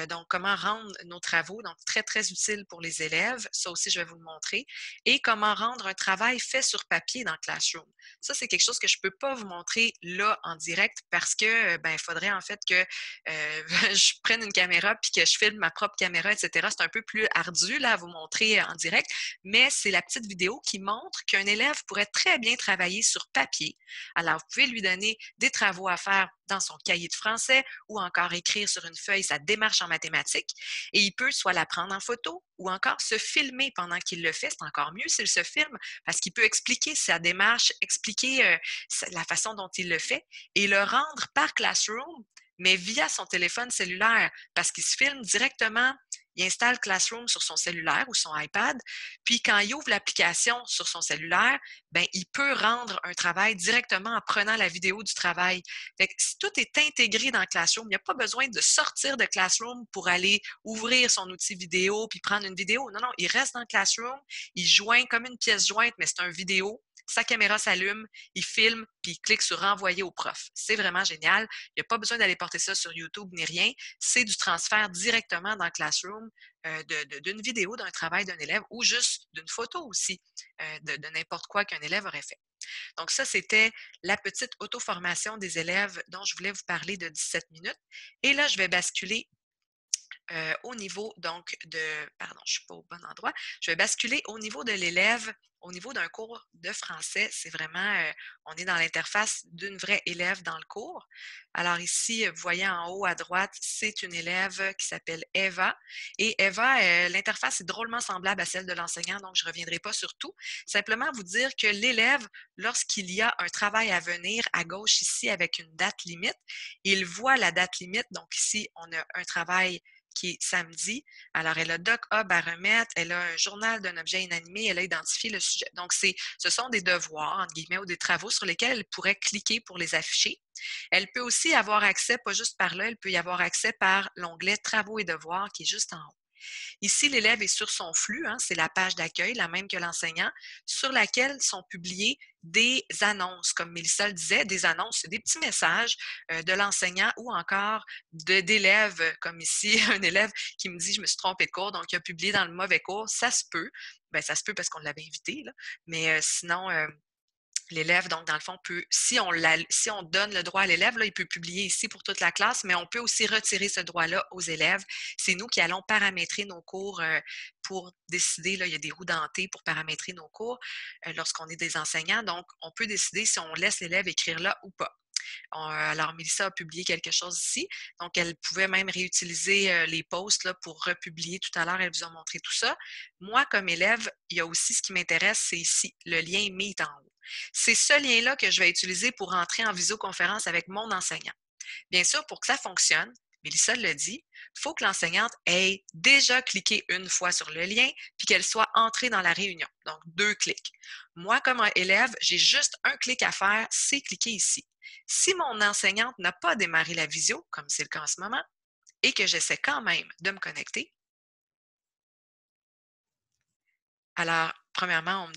S2: Donc, comment rendre nos travaux. Donc, très, très utile pour les élèves. Ça aussi, je vais vous le montrer. Et comment rendre un travail fait sur papier dans Classroom. Ça, c'est quelque chose que je ne peux pas vous montrer là en direct parce que, il faudrait en fait que je prenne une caméra puis que je filme ma propre caméra, etc. C'est un peu plus ardu là, à vous montrer en direct, mais c'est la petite vidéo qui montre qu'un élève pourrait très bien travailler sur papier. Alors, vous pouvez lui donner des travaux à faire dans son cahier de français ou encore écrire sur une feuille sa démarche en mathématiques et il peut soit la prendre en photo ou encore se filmer pendant qu'il le fait. C'est encore mieux s'il se filme parce qu'il peut expliquer sa démarche, expliquer la façon dont il le fait et le rendre par Classroom, mais via son téléphone cellulaire parce qu'il se filme directement. Il installe Classroom sur son cellulaire ou son iPad, puis quand il ouvre l'application sur son cellulaire, ben, il peut rendre un travail directement en prenant la vidéo du travail. Fait que si tout est intégré dans Classroom, il n'y a pas besoin de sortir de Classroom pour aller ouvrir son outil vidéo puis prendre une vidéo. Non, non, il reste dans Classroom, il joint comme une pièce jointe, mais c'est un vidéo. Sa caméra s'allume, il filme, puis il clique sur renvoyer au prof. C'est vraiment génial. Il n'y a pas besoin d'aller porter ça sur YouTube ni rien. C'est du transfert directement dans Classroom d'une vidéo, d'un travail d'un élève ou juste d'une photo aussi de n'importe quoi qu'un élève aurait fait. Donc ça, c'était la petite auto-formation des élèves dont je voulais vous parler de 17 minutes. Et là, je vais basculer au niveau donc de, pardon, je ne suis pas au bon endroit, je vais basculer au niveau de l'élève, au niveau d'un cours de français. C'est vraiment, on est dans l'interface d'une vraie élève dans le cours. Alors ici, vous voyez en haut à droite, c'est une élève qui s'appelle Eva. Et Eva, l'interface est drôlement semblable à celle de l'enseignant, donc je ne reviendrai pas sur tout. Simplement vous dire que l'élève, lorsqu'il y a un travail à venir à gauche ici avec une date limite, il voit la date limite. Donc ici, on a un travail qui est samedi. Alors, elle a Doc Hub à remettre, elle a un journal d'un objet inanimé, elle a identifié le sujet. Donc, ce sont des devoirs, entre guillemets, ou des travaux sur lesquels elle pourrait cliquer pour les afficher. Elle peut aussi avoir accès, pas juste par là, elle peut y avoir accès par l'onglet Travaux et devoirs qui est juste en haut. Ici, l'élève est sur son flux, hein, c'est la page d'accueil, la même que l'enseignant, sur laquelle sont publiées des annonces, comme Mélissa le disait, des annonces, des petits messages de l'enseignant ou encore d'élèves, comme ici, un élève qui me dit « je me suis trompé de cours, donc il a publié dans le mauvais cours », ça se peut. Bien, ça se peut parce qu'on l'avait invité, là. Mais sinon, l'élève, donc, dans le fond, peut, si on donne le droit à l'élève, là, il peut publier ici pour toute la classe, mais on peut aussi retirer ce droit-là aux élèves. C'est nous qui allons paramétrer nos cours pour décider, là, il y a des roues dentées pour paramétrer nos cours lorsqu'on est des enseignants. Donc, on peut décider si on laisse l'élève écrire là ou pas. Alors, Mélissa a publié quelque chose ici. Donc, elle pouvait même réutiliser les posts là, pour republier tout à l'heure. Elle vous a montré tout ça. Moi, comme élève, il y a aussi ce qui m'intéresse, c'est ici, le lien Meet en haut. C'est ce lien-là que je vais utiliser pour entrer en visioconférence avec mon enseignant. Bien sûr, pour que ça fonctionne, Mélissa le dit, il faut que l'enseignante ait déjà cliqué une fois sur le lien puis qu'elle soit entrée dans la réunion. Donc, 2 clics. Moi, comme élève, j'ai juste un clic à faire, c'est cliquer ici. Si mon enseignante n'a pas démarré la visio, comme c'est le cas en ce moment, et que j'essaie quand même de me connecter, alors, premièrement, on me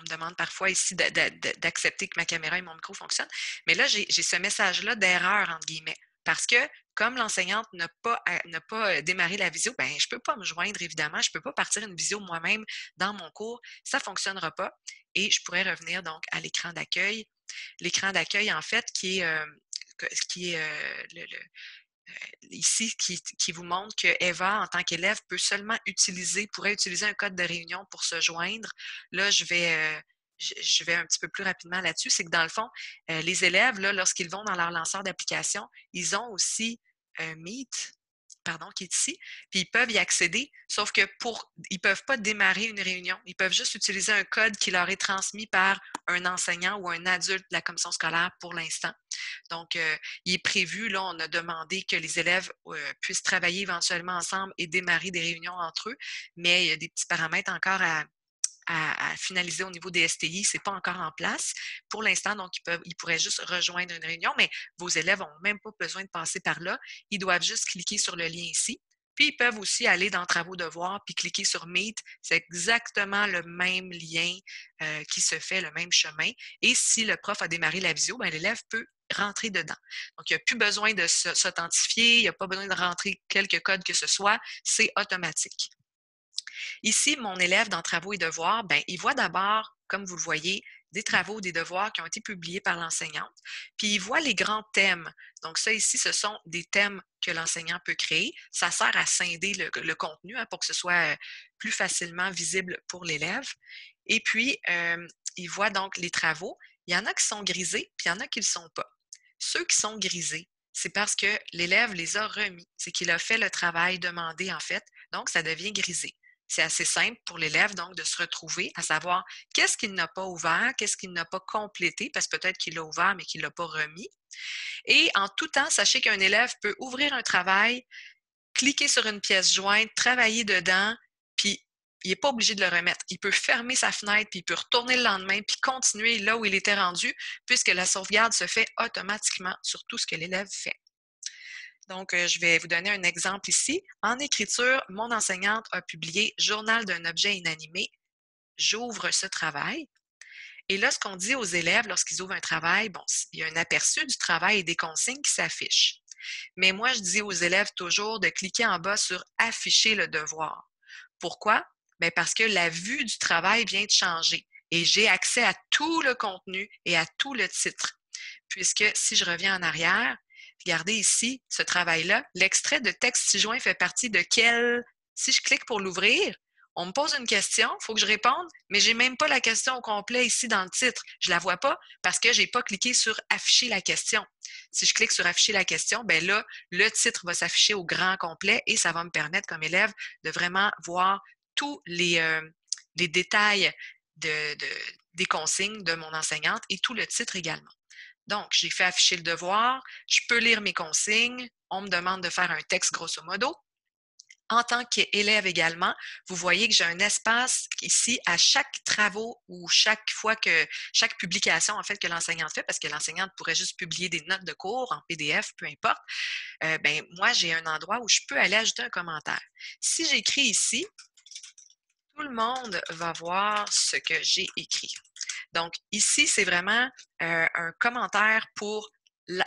S2: demande parfois ici d'accepter que ma caméra et mon micro fonctionnent. Mais là, j'ai ce message-là d'erreur, entre guillemets, Parce que comme l'enseignante n'a pas démarré la visio, ben je ne peux pas me joindre, évidemment. Je ne peux pas partir une visio moi-même dans mon cours. Ça ne fonctionnera pas. Et je pourrais revenir donc à l'écran d'accueil. L'écran d'accueil, en fait, qui est ici, qui vous montre que Eva, en tant qu'élève, pourrait utiliser un code de réunion pour se joindre. Là, je vais un petit peu plus rapidement là-dessus. C'est que dans le fond, les élèves, là, lorsqu'ils vont dans leur lanceur d'application, ils ont aussi Meet, pardon, qui est ici, puis ils peuvent y accéder, sauf que ils ne peuvent pas démarrer une réunion. Ils peuvent juste utiliser un code qui leur est transmis par un enseignant ou un adulte de la commission scolaire pour l'instant. Donc, il est prévu, là, on a demandé que les élèves puissent travailler éventuellement ensemble et démarrer des réunions entre eux, mais il y a des petits paramètres encore à finaliser au niveau des STI, ce n'est pas encore en place. Pour l'instant, donc, ils pourraient juste rejoindre une réunion, mais vos élèves n'ont même pas besoin de passer par là. Ils doivent juste cliquer sur le lien ici. Puis, ils peuvent aussi aller dans Travaux devoirs puis cliquer sur Meet. C'est exactement le même lien qui se fait, le même chemin. Et si le prof a démarré la visio, ben, l'élève peut rentrer dedans. Donc, il n'y a plus besoin de s'authentifier, il n'y a pas besoin de rentrer quelques codes que ce soit, c'est automatique. Ici, mon élève dans Travaux et devoirs, ben, il voit d'abord, comme vous le voyez, des travaux, des devoirs qui ont été publiés par l'enseignante, puis il voit les grands thèmes. Donc ça ici, ce sont des thèmes que l'enseignant peut créer. Ça sert à scinder le contenu pour que ce soit plus facilement visible pour l'élève. Et puis, il voit donc les travaux. Il y en a qui sont grisés, puis il y en a qui ne le sont pas. Ceux qui sont grisés, c'est parce que l'élève les a remis. C'est qu'il a fait le travail demandé, en fait. Donc, ça devient grisé. C'est assez simple pour l'élève, donc, de se retrouver à savoir qu'est-ce qu'il n'a pas ouvert, qu'est-ce qu'il n'a pas complété, parce que peut-être qu'il l'a ouvert, mais qu'il ne l'a pas remis. Et en tout temps, sachez qu'un élève peut ouvrir un travail, cliquer sur une pièce jointe, travailler dedans, puis il n'est pas obligé de le remettre. Il peut fermer sa fenêtre, puis il peut retourner le lendemain, puis continuer là où il était rendu, puisque la sauvegarde se fait automatiquement sur tout ce que l'élève fait. Donc, je vais vous donner un exemple ici. En écriture, mon enseignante a publié Journal d'un objet inanimé. J'ouvre ce travail. Et là, ce qu'on dit aux élèves lorsqu'ils ouvrent un travail, bon, il y a un aperçu du travail et des consignes qui s'affichent. Mais moi, je dis aux élèves toujours de cliquer en bas sur Afficher le devoir. Pourquoi? Bien, parce que la vue du travail vient de changer et j'ai accès à tout le contenu et à tout le titre. Puisque si je reviens en arrière, regardez ici, ce travail-là, l'extrait de texte ci-joint fait partie de quel... Si je clique pour l'ouvrir, on me pose une question, il faut que je réponde, mais je n'ai même pas la question au complet ici dans le titre. Je ne la vois pas parce que je n'ai pas cliqué sur Afficher la question. Si je clique sur Afficher la question, bien là, le titre va s'afficher au grand complet et ça va me permettre comme élève de vraiment voir tous les détails des consignes de mon enseignante et tout le titre également. Donc, j'ai fait afficher le devoir, je peux lire mes consignes, on me demande de faire un texte grosso modo. En tant qu'élève également, vous voyez que j'ai un espace ici à chaque travaux ou chaque publication en fait que l'enseignante fait, parce que l'enseignante pourrait juste publier des notes de cours en PDF, peu importe. Ben moi, j'ai un endroit où je peux aller ajouter un commentaire. Si j'écris ici, tout le monde va voir ce que j'ai écrit. Donc, ici, c'est vraiment un commentaire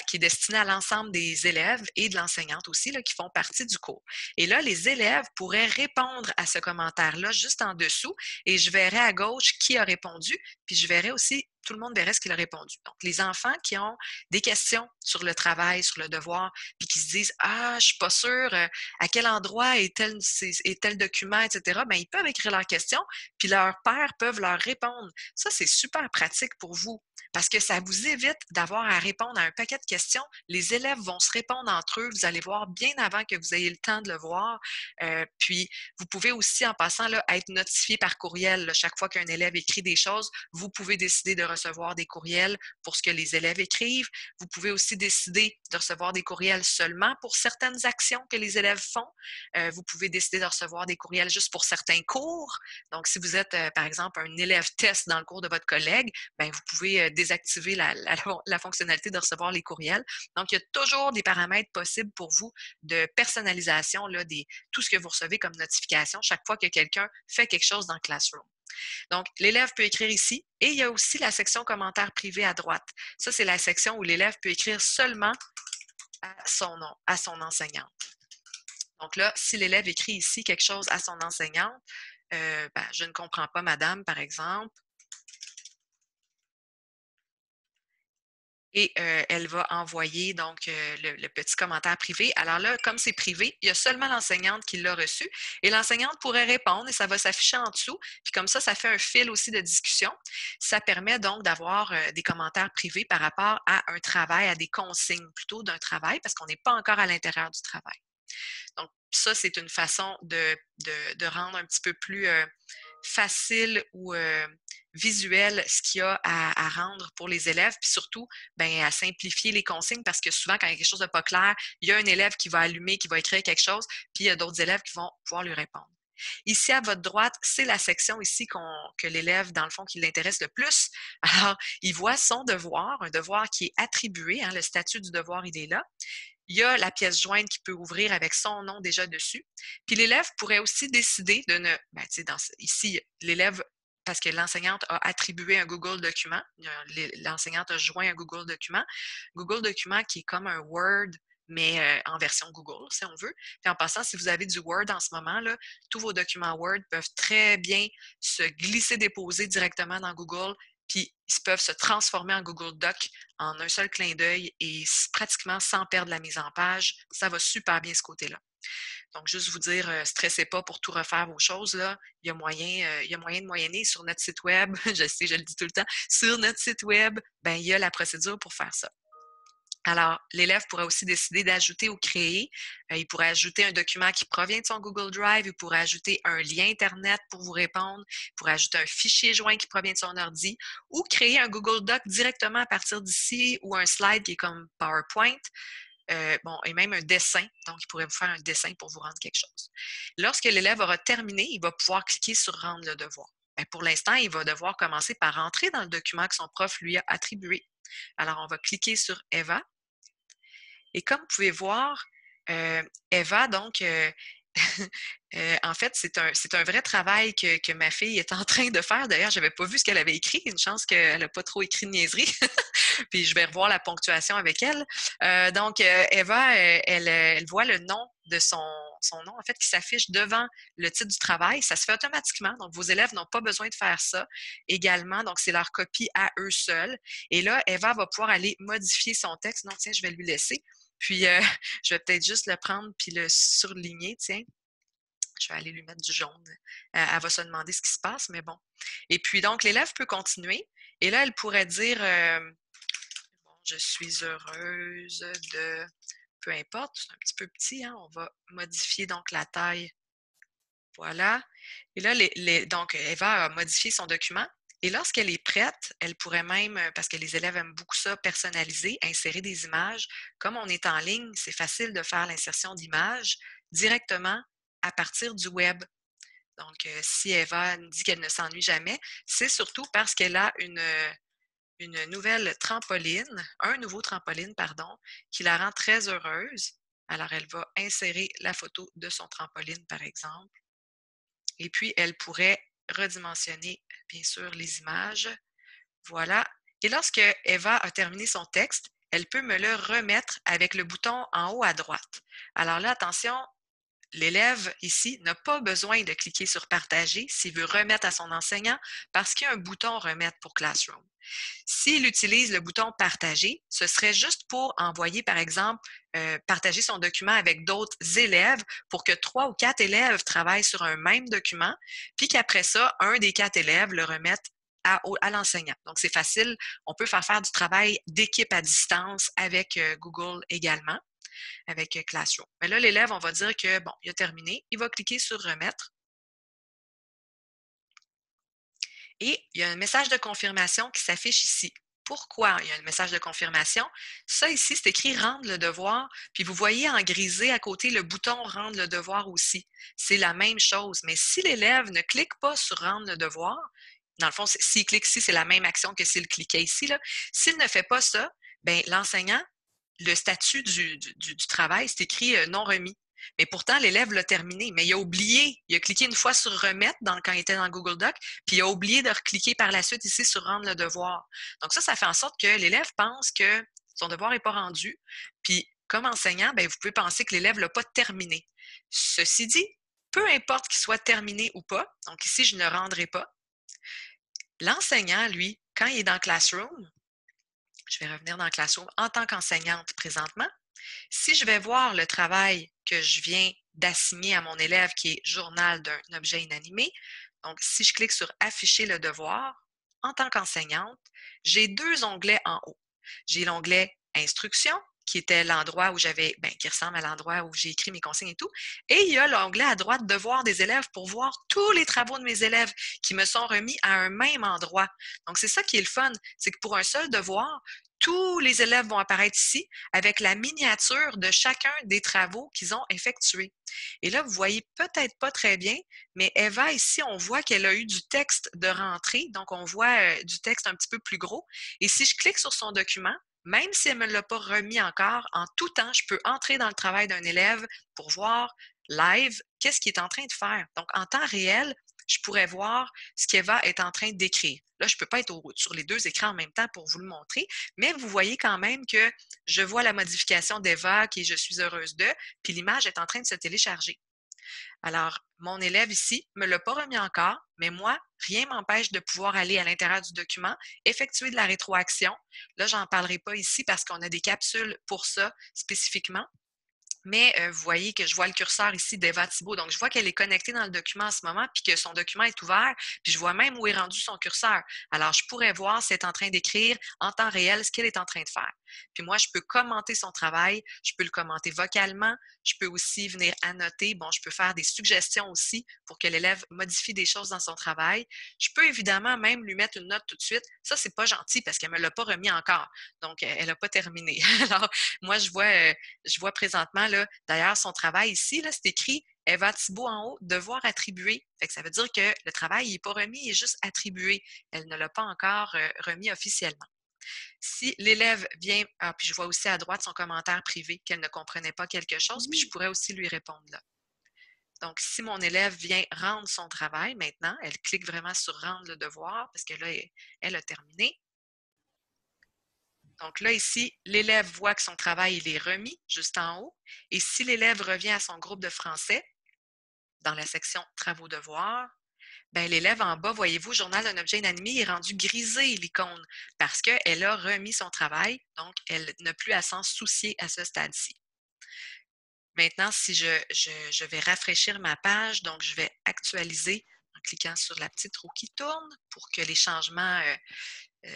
S2: qui est destiné à l'ensemble des élèves et de l'enseignante aussi, là, qui font partie du cours. Et là, les élèves pourraient répondre à ce commentaire-là juste en dessous et je verrai à gauche qui a répondu, puis je verrai aussi, tout le monde verrait ce qu'il a répondu. Donc, les enfants qui ont des questions sur le travail, sur le devoir, puis qui se disent « Ah, je suis pas sûre à quel endroit est tel document, etc. » Bien, ils peuvent écrire leurs questions, puis leurs pairs peuvent leur répondre. Ça, c'est super pratique pour vous parce que ça vous évite d'avoir à répondre à un paquet de questions. Les élèves vont se répondre entre eux. Vous allez voir bien avant que vous ayez le temps de le voir. Puis, vous pouvez aussi, en passant, là, être notifié par courriel. Là, chaque fois qu'un élève écrit des choses, vous pouvez décider de recevoir des courriels pour ce que les élèves écrivent. Vous pouvez aussi décider de recevoir des courriels seulement pour certaines actions que les élèves font. Vous pouvez décider de recevoir des courriels juste pour certains cours. Donc, si vous êtes, par exemple, un élève test dans le cours de votre collègue, bien, vous pouvez désactiver la fonctionnalité de recevoir les courriels. Donc, il y a toujours des paramètres possibles pour vous de personnalisation, là, tout ce que vous recevez comme notification chaque fois que quelqu'un fait quelque chose dans Classroom. Donc, l'élève peut écrire ici et il y a aussi la section commentaires privés à droite. Ça, c'est la section où l'élève peut écrire seulement à son nom, à son enseignante. Donc là, si l'élève écrit ici quelque chose à son enseignante, je ne comprends pas, madame, par exemple. Et elle va envoyer donc le petit commentaire privé. Alors là, comme c'est privé, il y a seulement l'enseignante qui l'a reçu et l'enseignante pourrait répondre et ça va s'afficher en dessous. Puis comme ça fait un fil aussi de discussion. Ça permet donc d'avoir des commentaires privés par rapport à un travail, à des consignes plutôt d'un travail parce qu'on n'est pas encore à l'intérieur du travail. Donc ça, c'est une façon de rendre un petit peu plus facile ou visuel ce qu'il y a à rendre pour les élèves, puis surtout, à simplifier les consignes parce que souvent, quand il y a quelque chose de pas clair, il y a un élève qui va allumer, qui va écrire quelque chose, puis il y a d'autres élèves qui vont pouvoir lui répondre. Ici, à votre droite, c'est la section ici que l'élève, dans le fond, qui l'intéresse le plus. Alors, il voit son devoir, un devoir qui est attribué, hein, le statut du devoir, il est là. Il y a la pièce jointe qui peut ouvrir avec son nom déjà dessus. Puis l'élève pourrait aussi décider de ne... ici, l'élève, parce que l'enseignante a attribué un Google document, l'enseignante a joint un Google document qui est comme un Word, mais en version Google, si on veut. Puis en passant, si vous avez du Word en ce moment, là, tous vos documents Word peuvent très bien se glisser-déposer directement dans Google, puis ils peuvent se transformer en Google Doc en un seul clin d'œil et pratiquement sans perdre la mise en page. Ça va super bien ce côté-là. Donc, juste vous dire, stressez pas pour tout refaire vos choses, là. Il y a moyen de moyenner sur notre site web. Je sais, je le dis tout le temps. Sur notre site web, il y a la procédure pour faire ça. Alors, l'élève pourrait aussi décider d'ajouter ou créer. Il pourrait ajouter un document qui provient de son Google Drive. Il pourrait ajouter un lien Internet pour vous répondre. Il pourrait ajouter un fichier joint qui provient de son ordi ou créer un Google Doc directement à partir d'ici ou un slide qui est comme PowerPoint. Et même un dessin. Donc, il pourrait vous faire un dessin pour vous rendre quelque chose. Lorsque l'élève aura terminé, il va pouvoir cliquer sur « Rendre le devoir ». Pour l'instant, il va devoir commencer par entrer dans le document que son prof lui a attribué. Alors, on va cliquer sur « Eva ». Et comme vous pouvez voir, Eva, donc, en fait, c'est un vrai travail que ma fille est en train de faire. D'ailleurs, je n'avais pas vu ce qu'elle avait écrit. Une chance qu'elle n'a pas trop écrit de niaiserie. Puis je vais revoir la ponctuation avec elle. Donc, Eva, elle voit le nom de son nom, en fait, qui s'affiche devant le titre du travail. Ça se fait automatiquement. Donc, vos élèves n'ont pas besoin de faire ça également. Donc, c'est leur copie à eux seuls. Et là, Eva va pouvoir aller modifier son texte. Non, tiens, je vais lui laisser. Puis, je vais peut-être juste le prendre puis le surligner, tiens. Je vais aller lui mettre du jaune. Elle va se demander ce qui se passe, mais bon. Et puis, donc, l'élève peut continuer. Et là, elle pourrait dire, je suis heureuse de... Peu importe, c'est un petit peu petit, hein? On va modifier donc la taille. Voilà. Et là, donc, Eva a modifié son document. Et lorsqu'elle est prête, elle pourrait même, parce que les élèves aiment beaucoup ça, personnaliser, insérer des images. Comme on est en ligne, c'est facile de faire l'insertion d'images directement à partir du web. Donc, si Eva dit qu'elle ne s'ennuie jamais, c'est surtout parce qu'elle a une nouvelle trampoline, un nouveau trampoline, pardon, qui la rend très heureuse. Alors, elle va insérer la photo de son trampoline, par exemple. Et puis, elle pourrait redimensionner, bien sûr, les images. Voilà. Et lorsque Eva a terminé son texte, elle peut me le remettre avec le bouton en haut à droite. Alors là, attention, l'élève ici n'a pas besoin de cliquer sur partager s'il veut remettre à son enseignant parce qu'il y a un bouton remettre pour Classroom. S'il utilise le bouton partager, ce serait juste pour envoyer, par exemple, partager son document avec d'autres élèves pour que 3 ou 4 élèves travaillent sur un même document, puis qu'après ça, un des 4 élèves le remette à l'enseignant. Donc, c'est facile. On peut faire du travail d'équipe à distance avec Google également, avec Classroom. Mais là, l'élève, on va dire que, bon, il a terminé. Il va cliquer sur « Remettre ». Et il y a un message de confirmation qui s'affiche ici. Pourquoi il y a un message de confirmation? Ça ici, c'est écrit « Rendre le devoir », puis vous voyez en grisé à côté le bouton « Rendre le devoir » aussi. C'est la même chose, mais si l'élève ne clique pas sur « Rendre le devoir », dans le fond, s'il clique ici, c'est la même action que s'il cliquait ici, là. S'il ne fait pas ça, bien, l'enseignant, le statut du travail, c'est écrit « Non remis ». Mais pourtant, l'élève l'a terminé, mais il a oublié. Il a cliqué une fois sur Remettre quand il était dans Google Doc, puis il a oublié de recliquer par la suite ici sur Rendre le devoir. Donc ça fait en sorte que l'élève pense que son devoir n'est pas rendu. Puis comme enseignant, bien, vous pouvez penser que l'élève ne l'a pas terminé. Ceci dit, peu importe qu'il soit terminé ou pas, donc ici, je ne le rendrai pas. L'enseignant, lui, quand il est dans Classroom, je vais revenir dans Classroom en tant qu'enseignante présentement, si je vais voir le travail que je viens d'assigner à mon élève qui est journal d'un objet inanimé, donc si je clique sur afficher le devoir, en tant qu'enseignante, j'ai deux onglets en haut. J'ai l'onglet instruction, qui était l'endroit où j'avais, qui ressemble à l'endroit où j'ai écrit mes consignes et tout. Et il y a l'onglet à droite devoir des élèves pour voir tous les travaux de mes élèves qui me sont remis à un même endroit. Donc, c'est ça qui est le fun, c'est que pour un seul devoir, tous les élèves vont apparaître ici avec la miniature de chacun des travaux qu'ils ont effectués. Et là, vous voyez peut-être pas très bien, mais Eva, ici, on voit qu'elle a eu du texte de rentrée, donc on voit du texte un petit peu plus gros. Et si je clique sur son document, même si elle ne me l'a pas remis encore, en tout temps, je peux entrer dans le travail d'un élève pour voir live qu'est-ce qu'il est en train de faire. Donc, en temps réel, je pourrais voir ce qu'Eva est en train d'écrire. Là, je ne peux pas être sur les deux écrans en même temps pour vous le montrer, mais vous voyez quand même que je vois la modification d'Eva qui est « Je suis heureuse de », puis l'image est en train de se télécharger. Alors, mon élève ici ne me l'a pas remis encore, mais moi, rien ne m'empêche de pouvoir aller à l'intérieur du document, effectuer de la rétroaction. Là, je n'en parlerai pas ici parce qu'on a des capsules pour ça spécifiquement. Mais vous voyez que je vois le curseur ici d'Eva Thibault. Donc, je vois qu'elle est connectée dans le document en ce moment, puis que son document est ouvert, puis je vois même où est rendu son curseur. Alors, je pourrais voir si elle est en train d'écrire en temps réel ce qu'elle est en train de faire. Puis moi, je peux commenter son travail, je peux le commenter vocalement, je peux aussi venir annoter. Bon, je peux faire des suggestions aussi pour que l'élève modifie des choses dans son travail. Je peux évidemment même lui mettre une note tout de suite. Ça, c'est pas gentil parce qu'elle me l'a pas remis encore. Donc, elle n'a pas terminé. Alors, moi, je vois présentement, là, d'ailleurs, son travail ici, là, c'est écrit Eva Thibault en haut, devoir attribuer. Fait que ça veut dire que le travail n'est pas remis, il est juste attribué. Elle ne l'a pas encore remis officiellement. Si l'élève vient, puis je vois aussi à droite son commentaire privé qu'elle ne comprenait pas quelque chose, puis je pourrais aussi lui répondre là. Donc, si mon élève vient rendre son travail maintenant, elle clique vraiment sur rendre le devoir parce que là, elle a terminé. Donc là, ici, l'élève voit que son travail il est remis juste en haut. Et si l'élève revient à son groupe de français, dans la section Travaux devoirs, ben, l'élève en bas, voyez-vous, Journal d'un objet inanimé est rendu grisé, l'icône, parce qu'elle a remis son travail, donc elle n'a plus à s'en soucier à ce stade-ci. Maintenant, si je vais rafraîchir ma page, donc je vais actualiser en cliquant sur la petite roue qui tourne pour que les changements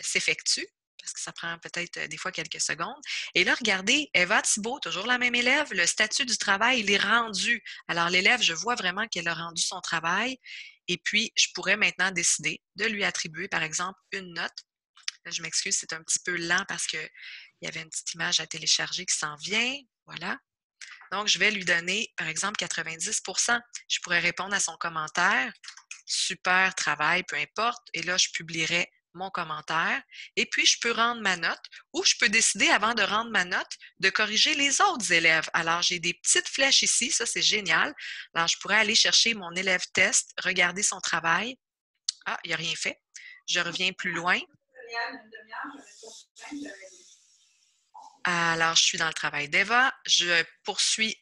S2: s'effectuent, parce que ça prend peut-être des fois quelques secondes. Et là, regardez, Eva Thibault, toujours la même élève, le statut du travail, il est rendu. Alors, l'élève, je vois vraiment qu'elle a rendu son travail. Et puis, je pourrais maintenant décider de lui attribuer, par exemple, une note. Là, je m'excuse, c'est un petit peu lent parce qu'il y avait une petite image à télécharger qui s'en vient. Voilà. Donc, je vais lui donner, par exemple, 90%. Je pourrais répondre à son commentaire. Super travail, peu importe. Et là, je publierai mon commentaire. Et puis, je peux rendre ma note ou je peux décider, avant de rendre ma note, de corriger les autres élèves. Alors, j'ai des petites flèches ici. Ça, c'est génial. Alors, je pourrais aller chercher mon élève test, regarder son travail. Ah, il n'a rien fait. Je reviens plus loin. Alors, je suis dans le travail d'Eva, je poursuis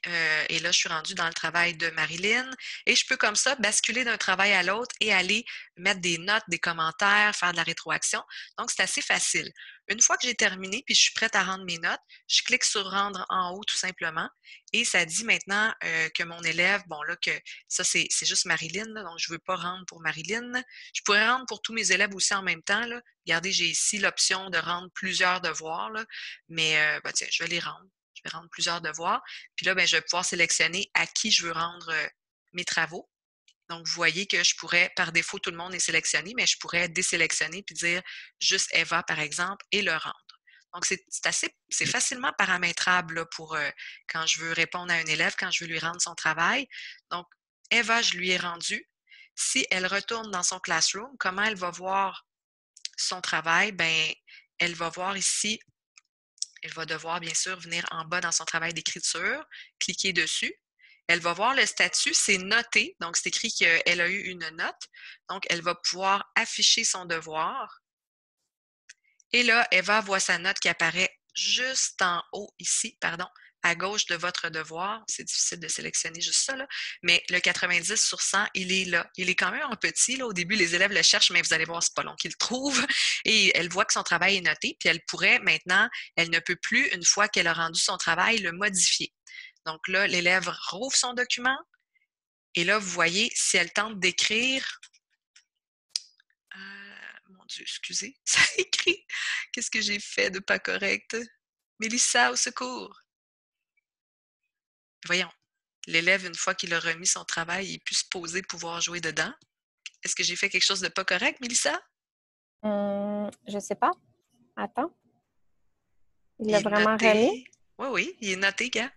S2: et là, je suis rendue dans le travail de Marilyn et je peux comme ça basculer d'un travail à l'autre et aller mettre des notes, des commentaires, faire de la rétroaction. Donc, c'est assez facile. Une fois que j'ai terminé puis je suis prête à rendre mes notes, je clique sur rendre en haut tout simplement et ça dit maintenant que mon élève, bon là, que ça, c'est juste Marilyn, là, donc je ne veux pas rendre pour Marilyn. Je pourrais rendre pour tous mes élèves aussi en même temps, là. Regardez, j'ai ici l'option de rendre plusieurs devoirs, là. Mais tiens, je vais les rendre. Je vais rendre plusieurs devoirs. Puis là, je vais pouvoir sélectionner à qui je veux rendre mes travaux. Donc, vous voyez que je pourrais, par défaut, tout le monde est sélectionné, mais je pourrais désélectionner puis dire juste Eva, par exemple, et le rendre. Donc, c'est facilement paramétrable là, pour quand je veux répondre à un élève, quand je veux lui rendre son travail. Donc, Eva, je lui ai rendu. Si elle retourne dans son classroom, comment elle va voir son travail? Ben, elle va voir ici. Elle va devoir, bien sûr, venir en bas dans son travail d'écriture, cliquer dessus. Elle va voir le statut, c'est noté, donc c'est écrit qu'elle a eu une note. Donc, elle va pouvoir afficher son devoir. Et là, Eva voit sa note qui apparaît juste en haut ici, pardon, à gauche de votre devoir. C'est difficile de sélectionner juste ça, là. Mais le 90 sur 100, il est là. Il est quand même en petit. Là. Au début, les élèves le cherchent, mais vous allez voir, c'est pas long qu'ils le trouvent. Et elle voit que son travail est noté, puis elle pourrait maintenant, elle ne peut plus, une fois qu'elle a rendu son travail, le modifier. Donc là, l'élève rouvre son document. Et là, vous voyez, si elle tente d'écrire... mon Dieu, excusez, ça écrit. Qu'est-ce que j'ai fait de pas correct? Mélissa, au secours! Voyons, l'élève, une fois qu'il a remis son travail, il peut se poser, pouvoir jouer dedans. Est-ce que j'ai fait quelque chose de pas correct, Mélissa?
S1: Je sais pas. Attends. Il
S2: Il
S1: l'a
S2: est
S1: vraiment remis?
S2: noté. Oui, oui, il est noté, gars.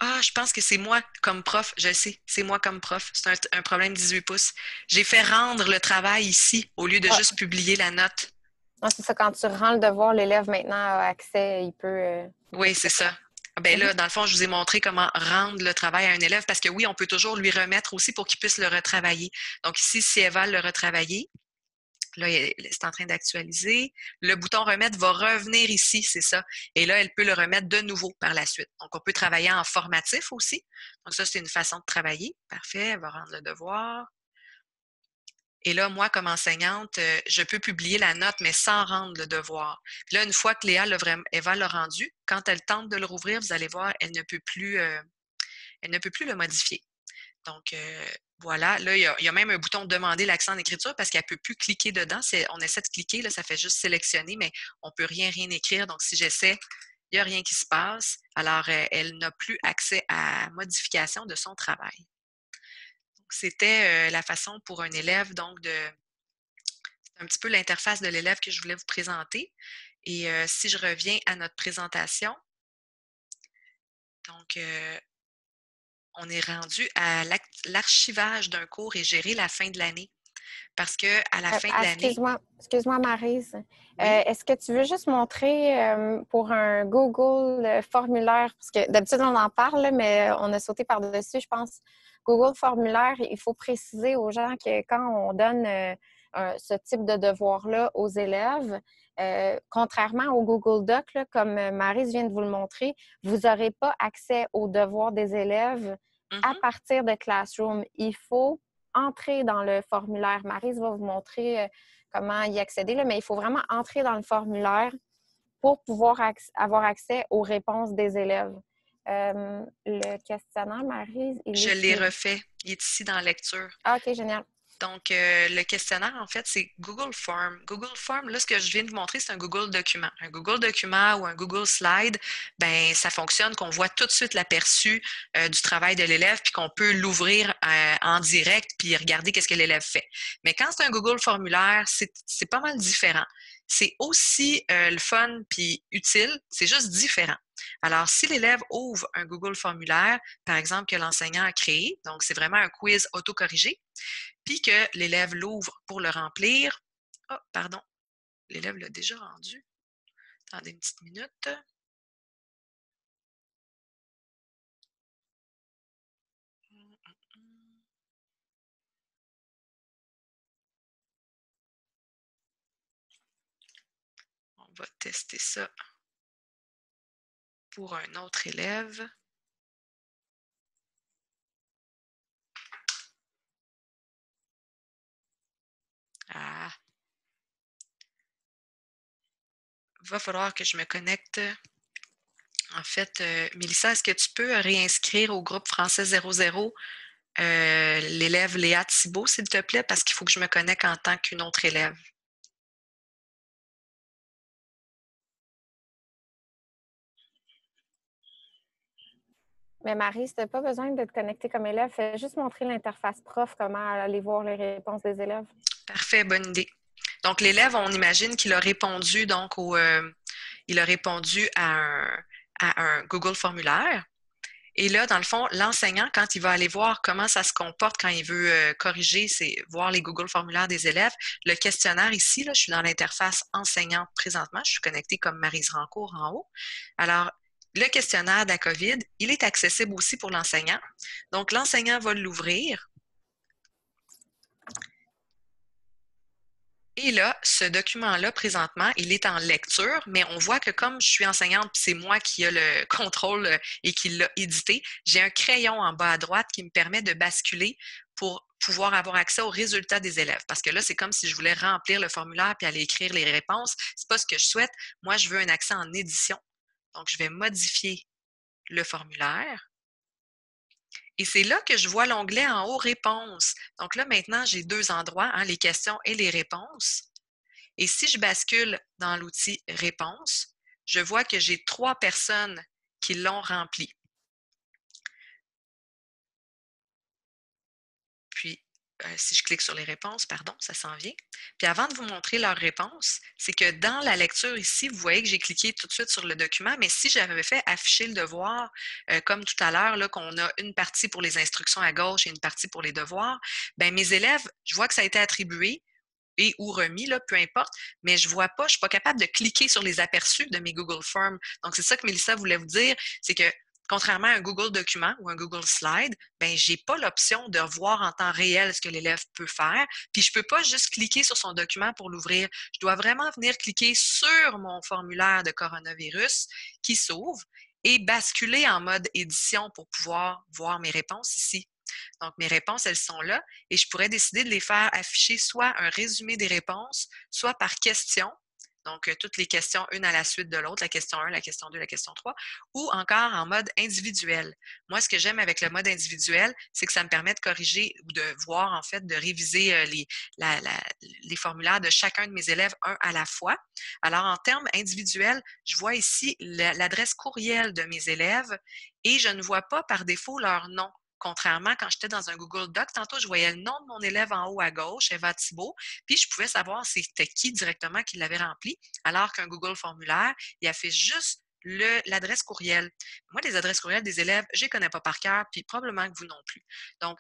S2: Ah, je pense que c'est moi comme prof. Je le sais, c'est moi comme prof. C'est un problème 18 pouces. J'ai fait rendre le travail ici au lieu de
S1: Ah,
S2: juste publier la note.
S1: non, c'est ça. Quand tu rends le devoir, l'élève maintenant a accès. Il peut
S2: Oui,
S1: tout
S2: c'est ça.
S1: faire.
S2: Ben
S1: Mhm.
S2: là, dans le fond, je vous ai montré comment rendre le travail à un élève parce que oui, on peut toujours lui remettre aussi pour qu'il puisse le retravailler. Donc ici, si elle va le retravailler, là, c'est en train d'actualiser. Le bouton remettre va revenir ici, c'est ça. Et là, elle peut le remettre de nouveau par la suite. Donc, on peut travailler en formatif aussi. Donc, ça, c'est une façon de travailler. Parfait, elle va rendre le devoir. Et là, moi, comme enseignante, je peux publier la note, mais sans rendre le devoir. Puis là, une fois que Eva l'a rendu, quand elle tente de le rouvrir, vous allez voir, elle ne peut plus le modifier. Donc, voilà. Là, il y a même un bouton demander l'accent en écriture parce qu'elle ne peut plus cliquer dedans. On essaie de cliquer, là, ça fait juste sélectionner, mais on ne peut rien écrire. Donc, si j'essaie, il n'y a rien qui se passe. Alors, elle n'a plus accès à modification de son travail. Donc, c'était la façon pour un élève, donc, c'est un petit peu l'interface de l'élève que je voulais vous présenter. Et si je reviens à notre présentation, donc, on est rendu à l'archivage d'un cours et gérer la fin de l'année. Parce que à la fin de l'année,
S1: Excuse-moi, Maryse.
S2: oui,
S1: Est-ce que tu veux juste montrer pour un Google formulaire, parce que d'habitude on en parle, là, mais on a sauté par-dessus, je pense. Google formulaire, il faut préciser aux gens que quand on donne ce type de devoir-là aux élèves, contrairement au Google Doc, là, comme Maryse vient de vous le montrer, vous n'aurez pas accès aux devoirs des élèves à
S2: mhm,
S1: partir de Classroom. Il faut entrer dans le formulaire. Maryse va vous montrer comment y accéder, là, mais il faut vraiment entrer dans le formulaire pour pouvoir avoir accès aux réponses des élèves. Le questionnaire, Maryse, il est
S2: je l'ai
S1: sur...
S2: refait. Il est ici dans la lecture.
S1: Ah, OK, génial.
S2: Donc, le questionnaire, en fait, c'est Google Form. Google Form, là, ce que je viens de vous montrer, c'est un Google document. Un Google document ou un Google Slide, ben, ça fonctionne qu'on voit tout de suite l'aperçu du travail de l'élève, puis qu'on peut l'ouvrir en direct, puis regarder qu'est-ce que l'élève fait. Mais quand c'est un Google formulaire, c'est pas mal différent. C'est aussi le fun puis utile, c'est juste différent. Alors, si l'élève ouvre un Google formulaire, par exemple, que l'enseignant a créé, donc c'est vraiment un quiz autocorrigé, puis que l'élève l'ouvre pour le remplir. Oh, pardon, l'élève l'a déjà rendu. Attendez une petite minute. On va tester ça pour un autre élève. Ah, va falloir que je me connecte. En fait, Mélissa, est-ce que tu peux réinscrire au groupe français 00 l'élève Léa Thibault, s'il te plaît, parce qu'il faut que je me connecte en tant qu'une autre élève.
S1: Mais Maryse, tu n'as pas besoin d'être connectée comme élève. Fais juste montrer l'interface prof, comment aller voir les réponses des élèves.
S2: Parfait, bonne idée. Donc, l'élève, on imagine qu'il a répondu il a répondu à un Google formulaire. Et là, dans le fond, l'enseignant, quand il va aller voir comment ça se comporte quand il veut corriger, c'est voir les Google formulaires des élèves, le questionnaire ici, là, je suis dans l'interface enseignante présentement, je suis connectée comme Maryse Rancourt en haut. Alors, le questionnaire de la COVID, il est accessible aussi pour l'enseignant. Donc, l'enseignant va l'ouvrir Et là, ce document-là, présentement, il est en lecture, mais on voit que comme je suis enseignante, c'est moi qui ai le contrôle et qui l'a édité, j'ai un crayon en bas à droite qui me permet de basculer pour pouvoir avoir accès aux résultats des élèves. Parce que là, c'est comme si je voulais remplir le formulaire puis aller écrire les réponses. C'est pas ce que je souhaite. Moi, je veux un accès en édition. Donc, je vais modifier le formulaire. Et c'est là que je vois l'onglet en haut Réponses. Donc là, maintenant, j'ai deux endroits, hein, les questions et les réponses. Et si je bascule dans l'outil Réponses, je vois que j'ai 3 personnes qui l'ont rempli. Puis, si je clique sur les réponses, pardon, ça s'en vient. Puis avant de vous montrer leurs réponses, c'est que dans la lecture ici, vous voyez que j'ai cliqué tout de suite sur le document, mais si j'avais fait afficher le devoir, comme tout à l'heure, là, qu'on a une partie pour les instructions à gauche et une partie pour les devoirs, ben mes élèves, je vois que ça a été attribué et ou remis, là, peu importe, mais je vois pas, je suis pas capable de cliquer sur les aperçus de mes Google Forms. Donc, c'est ça que Mélissa voulait vous dire, c'est que contrairement à un Google Document ou un Google Slide, ben, j'ai pas l'option de voir en temps réel ce que l'élève peut faire. Puis, je peux pas juste cliquer sur son document pour l'ouvrir. Je dois vraiment venir cliquer sur mon formulaire de coronavirus qui s'ouvre et basculer en mode édition pour pouvoir voir mes réponses ici. Donc, mes réponses, elles sont là et je pourrais décider de les faire afficher soit un résumé des réponses, soit par question. Donc, toutes les questions, une à la suite de l'autre, la question 1, la question 2, la question 3, ou encore en mode individuel. Moi, ce que j'aime avec le mode individuel, c'est que ça me permet de corriger ou de voir, en fait, de réviser les formulaires de chacun de mes élèves un à la fois. Alors, en termes individuels, je vois ici l'adresse courriel de mes élèves et je ne vois pas par défaut leur nom. Contrairement, quand j'étais dans un Google Doc, tantôt, je voyais le nom de mon élève en haut à gauche, Eva Thibault, puis je pouvais savoir c'était qui directement qui l'avait rempli, alors qu'un Google Formulaire, il affiche juste l'adresse courriel. Moi, les adresses courriel des élèves, je ne les connais pas par cœur, puis probablement que vous non plus. Donc,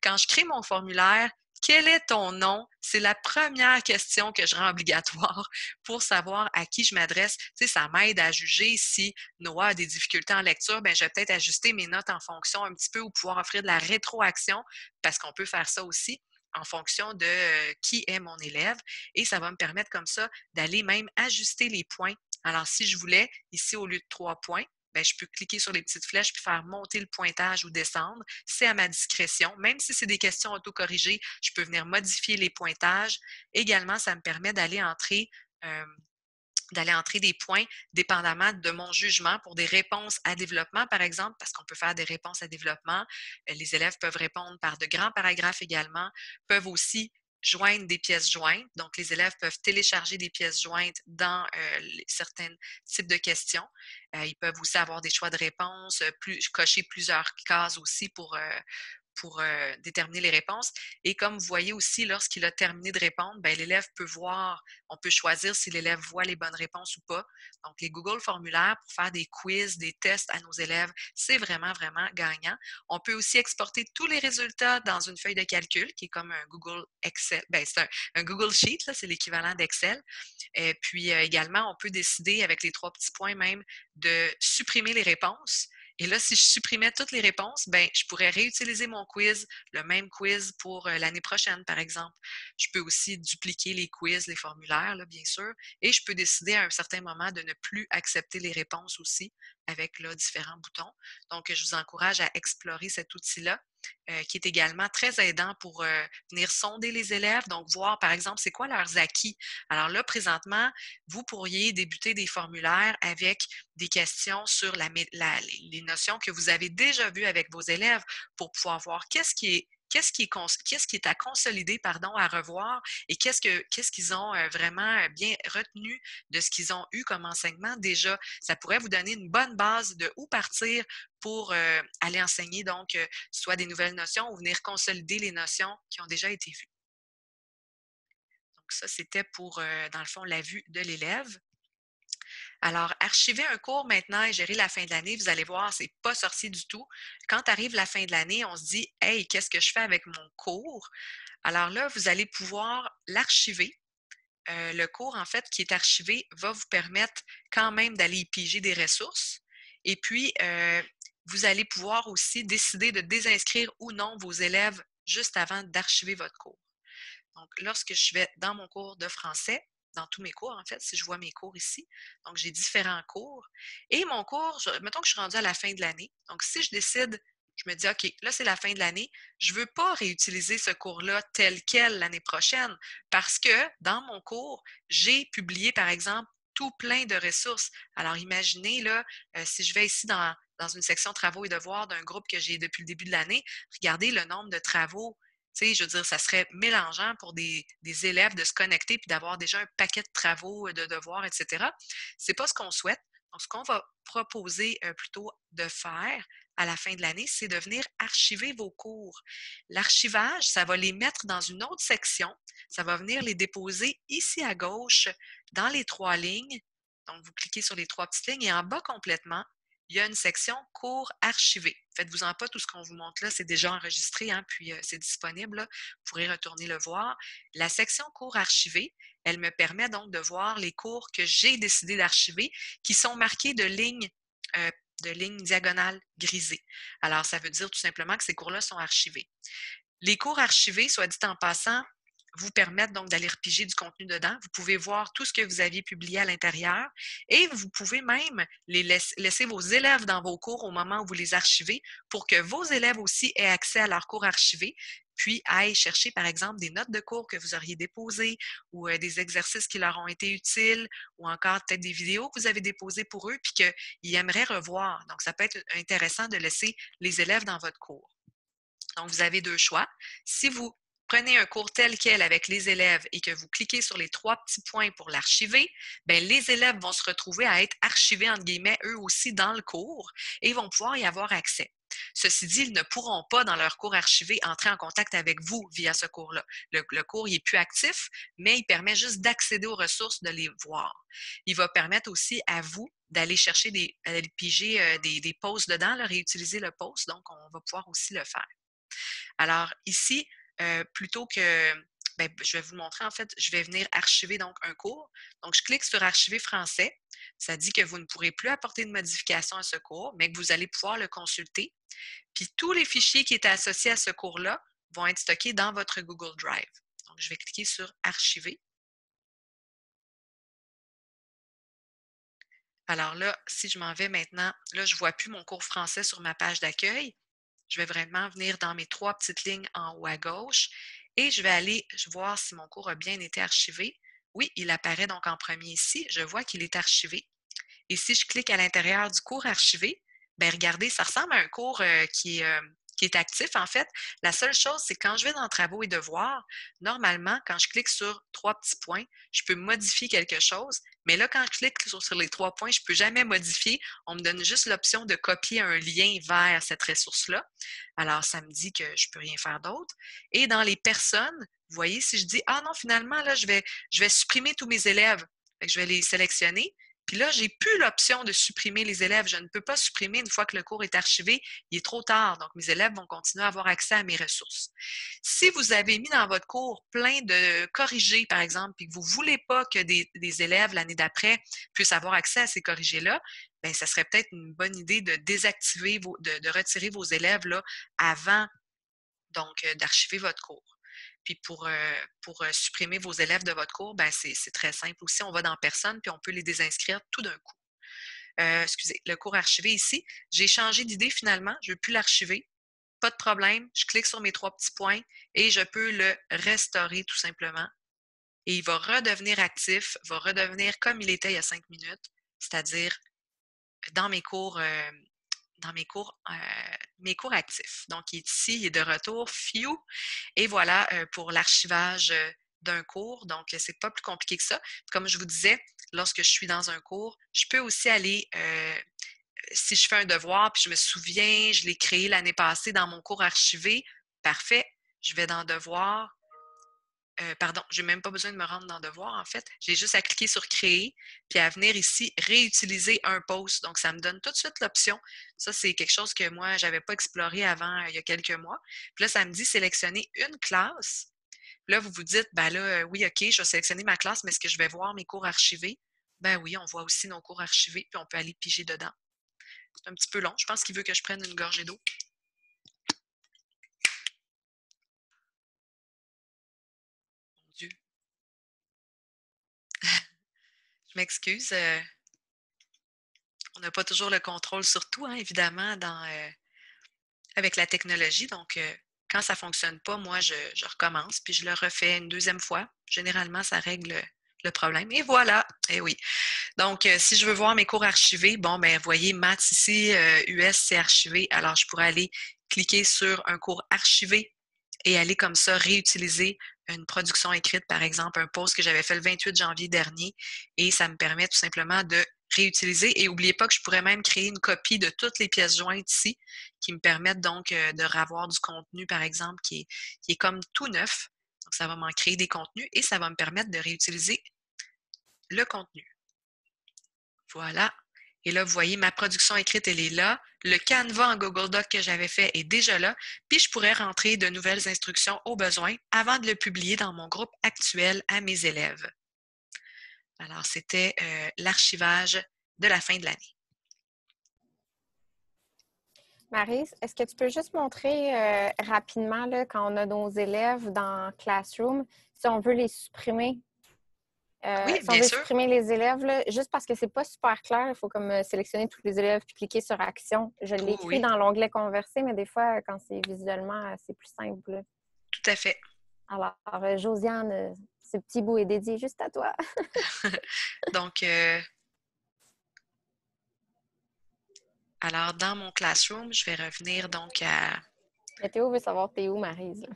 S2: quand je crée mon formulaire, quel est ton nom? C'est la première question que je rends obligatoire pour savoir à qui je m'adresse. Tu sais, ça m'aide à juger si Noah a des difficultés en lecture, ben, je vais peut-être ajuster mes notes en fonction un petit peu ou pouvoir offrir de la rétroaction parce qu'on peut faire ça aussi en fonction de qui est mon élève et ça va me permettre comme ça d'aller même ajuster les points. Alors, si je voulais, ici, au lieu de 3 points, ben, je peux cliquer sur les petites flèches puis faire monter le pointage ou descendre. C'est à ma discrétion. Même si c'est des questions autocorrigées, je peux venir modifier les pointages. Également, ça me permet euh, d'aller entrer des points dépendamment de mon jugement pour des réponses à développement, par exemple, parce qu'on peut faire des réponses à développement. Les élèves peuvent répondre par de grands paragraphes également, peuvent aussi joindre des pièces jointes. Donc, les élèves peuvent télécharger des pièces jointes dans certains types de questions. Ils peuvent aussi avoir des choix de réponses, cocher plusieurs cases aussi pour déterminer les réponses. Et comme vous voyez aussi, lorsqu'il a terminé de répondre, ben, l'élève peut voir, on peut choisir si l'élève voit les bonnes réponses ou pas. Donc, les Google Formulaires pour faire des quiz, des tests à nos élèves, c'est vraiment, vraiment gagnant. On peut aussi exporter tous les résultats dans une feuille de calcul qui est comme un Google Excel. Ben, c'est un Google Sheet, là, c'est l'équivalent d'Excel. Et puis également, on peut décider avec les 3 petits points même de supprimer les réponses. Et là, si je supprimais toutes les réponses, ben, je pourrais réutiliser mon quiz, le même quiz pour l'année prochaine, par exemple. Je peux aussi dupliquer les quiz, les formulaires, là, bien sûr, et je peux décider à un certain moment de ne plus accepter les réponses aussi avec là, différents boutons. Donc, je vous encourage à explorer cet outil-là. Qui est également très aidant pour venir sonder les élèves, donc voir, par exemple, c'est quoi leurs acquis. Alors là, présentement, vous pourriez débuter des formulaires avec des questions sur les notions que vous avez déjà vues avec vos élèves pour pouvoir voir qu'est-ce qui est à consolider, pardon, à revoir et qu'est-ce qu'ils ont vraiment bien retenu de ce qu'ils ont eu comme enseignement déjà. Ça pourrait vous donner une bonne base de où partir pour aller enseigner donc soit des nouvelles notions ou venir consolider les notions qui ont déjà été vues. Donc ça, c'était pour, dans le fond, la vue de l'élève. Alors, archiver un cours maintenant et gérer la fin de l'année, vous allez voir, c'est pas sorcier du tout. Quand arrive la fin de l'année, on se dit, hey, qu'est-ce que je fais avec mon cours? Alors là, vous allez pouvoir l'archiver. Le cours, en fait, qui est archivé, va vous permettre quand même d'aller y piger des ressources. Et puis, vous allez pouvoir aussi décider de désinscrire ou non vos élèves juste avant d'archiver votre cours. Donc, lorsque je vais dans mon cours de français, dans tous mes cours, en fait, si je vois mes cours ici, donc j'ai différents cours. Et mon cours, mettons que je suis rendue à la fin de l'année. Donc, si je décide, je me dis, OK, là, c'est la fin de l'année, je ne veux pas réutiliser ce cours-là tel quel l'année prochaine parce que dans mon cours, j'ai publié, par exemple, tout plein de ressources. Alors, imaginez, là, si je vais ici dans une section travaux et devoirs d'un groupe que j'ai depuis le début de l'année, regardez le nombre de travaux. Tu sais, je veux dire, ça serait mélangeant pour des élèves de se connecter puis d'avoir déjà un paquet de travaux, de devoirs, etc. C'est pas ce qu'on souhaite. Donc, ce qu'on va proposer plutôt de faire à la fin de l'année, c'est de venir archiver vos cours. L'archivage, ça va les mettre dans une autre section. Ça va venir les déposer ici à gauche dans les 3 lignes. Donc, vous cliquez sur les 3 petites lignes et en bas complètement, il y a une section cours archivés. Faites-vous-en pas, tout ce qu'on vous montre là, c'est déjà enregistré, hein, puis c'est disponible. Là. Vous pourrez retourner le voir. La section cours archivés, elle me permet donc de voir les cours que j'ai décidé d'archiver qui sont marqués euh, de lignes diagonales grisées. Alors, ça veut dire tout simplement que ces cours-là sont archivés. Les cours archivés, soit dit en passant, vous permettent donc d'aller repiger du contenu dedans. Vous pouvez voir tout ce que vous aviez publié à l'intérieur et vous pouvez même laisser vos élèves dans vos cours au moment où vous les archivez pour que vos élèves aussi aient accès à leurs cours archivés, puis aillent chercher, par exemple, des notes de cours que vous auriez déposées ou des exercices qui leur ont été utiles ou encore peut-être des vidéos que vous avez déposées pour eux puis qu'ils aimeraient revoir. Donc, ça peut être intéressant de laisser les élèves dans votre cours. Donc, vous avez 2 choix. Si vous prenez un cours tel quel avec les élèves et que vous cliquez sur les 3 petits points pour l'archiver, bien, les élèves vont se retrouver à être archivés, entre guillemets, eux aussi dans le cours et vont pouvoir y avoir accès. Ceci dit, ils ne pourront pas, dans leur cours archivé, entrer en contact avec vous via ce cours-là. Le cours n'est plus actif, mais il permet juste d'accéder aux ressources, de les voir. Il va permettre aussi à vous d'aller chercher d'aller piger des posts dedans, là, réutiliser le post, donc on va pouvoir aussi le faire. Alors ici, plutôt que, bien, je vais vous montrer en fait, je vais venir archiver donc un cours. Donc, je clique sur archiver français. Ça dit que vous ne pourrez plus apporter de modifications à ce cours, mais que vous allez pouvoir le consulter. Puis, tous les fichiers qui étaient associés à ce cours-là vont être stockés dans votre Google Drive. Donc, je vais cliquer sur archiver. Alors là, si je m'en vais maintenant, là, je ne vois plus mon cours français sur ma page d'accueil. Je vais vraiment venir dans mes 3 petites lignes en haut à gauche et je vais aller voir si mon cours a bien été archivé. Oui, il apparaît donc en premier ici. Je vois qu'il est archivé. Et si je clique à l'intérieur du cours archivé, bien regardez, ça ressemble à un cours qui est actif en fait. La seule chose, c'est quand je vais dans travaux et devoirs, normalement, quand je clique sur 3 petits points, je peux modifier quelque chose. Mais là, quand je clique sur les 3 points, je ne peux jamais modifier. On me donne juste l'option de copier un lien vers cette ressource-là. Alors, ça me dit que je ne peux rien faire d'autre. Et dans les personnes, vous voyez, si je dis, ah non, finalement, là, je vais supprimer tous mes élèves. Fait que je vais les sélectionner. Puis là, je n'ai plus l'option de supprimer les élèves. Je ne peux pas supprimer une fois que le cours est archivé. Il est trop tard. Donc, mes élèves vont continuer à avoir accès à mes ressources. Si vous avez mis dans votre cours plein de corrigés, par exemple, puis que vous ne voulez pas que des élèves l'année d'après puissent avoir accès à ces corrigés-là, bien, ça serait peut-être une bonne idée de désactiver, de retirer vos élèves là, avant donc d'archiver votre cours. Puis pour supprimer vos élèves de votre cours, ben c'est très simple aussi. On va dans Personne, puis on peut les désinscrire tout d'un coup. Excusez, le cours archivé ici, j'ai changé d'idée finalement, je ne veux plus l'archiver. Pas de problème, je clique sur mes 3 petits points et je peux le restaurer tout simplement. Et il va redevenir actif, va redevenir comme il était il y a 5 minutes, c'est-à-dire dans mes cours actifs. Donc, il est ici, il est de retour, fiou. Et voilà pour l'archivage d'un cours. Donc, c'est pas plus compliqué que ça. Comme je vous disais, lorsque je suis dans un cours, je peux aussi aller, si je fais un devoir, puis je me souviens, je l'ai créé l'année passée dans mon cours archivé, parfait, je vais dans Devoir. Pardon, je n'ai même pas besoin de me rendre dans Devoir, en fait. J'ai juste à cliquer sur Créer, puis à venir ici, réutiliser un post. Donc, ça me donne tout de suite l'option. Ça, c'est quelque chose que moi, je n'avais pas exploré avant, il y a quelques mois. Puis là, ça me dit sélectionner une classe. Puis là, vous vous dites, ben là, oui, OK, je vais sélectionner ma classe, mais est-ce que je vais voir mes cours archivés? Ben oui, on voit aussi nos cours archivés, puis on peut aller piger dedans. C'est un petit peu long. Je pense qu'il veut que je prenne une gorgée d'eau. Je m'excuse. On n'a pas toujours le contrôle sur tout, hein, évidemment, avec la technologie. Donc, quand ça ne fonctionne pas, moi, je recommence, puis je le refais une deuxième fois. Généralement, ça règle le problème. Et voilà! Eh oui. Donc, si je veux voir mes cours archivés, bon, ben, vous voyez, maths ici, US, c'est archivé. Alors, je pourrais aller cliquer sur un cours archivé et aller comme ça réutiliser une production écrite, par exemple, un post que j'avais fait le 28 janvier dernier, et ça me permet tout simplement de réutiliser. Et n'oubliez pas que je pourrais même créer une copie de toutes les pièces jointes ici qui me permettent donc de revoir du contenu, par exemple, qui est comme tout neuf. Donc, ça va m'en créer des contenus et ça va me permettre de réutiliser le contenu. Voilà. Et là, vous voyez, ma production écrite, elle est là. Le canevas en Google Doc que j'avais fait est déjà là. Puis, je pourrais rentrer de nouvelles instructions au besoin avant de le publier dans mon groupe actuel à mes élèves. Alors, c'était l'archivage de la fin de l'année.
S1: Maryse, est-ce que tu peux juste montrer rapidement, là, quand on a nos élèves dans Classroom, si on veut les supprimer?
S2: Oui,
S1: Si on
S2: bien
S1: veut
S2: sûr.
S1: supprimer les élèves, là, juste parce que c'est pas super clair, il faut comme sélectionner tous les élèves puis cliquer sur Action. Je l'ai
S2: Oui,
S1: écrit
S2: oui,
S1: dans l'onglet Converser, mais des fois, quand c'est visuellement, c'est plus simple, là.
S2: tout à fait.
S1: Alors, Josiane, ce petit bout est dédié juste à toi.
S2: Donc, alors, dans mon Classroom, je vais revenir donc à...
S1: Météo veut savoir t'es où, Maryse, là.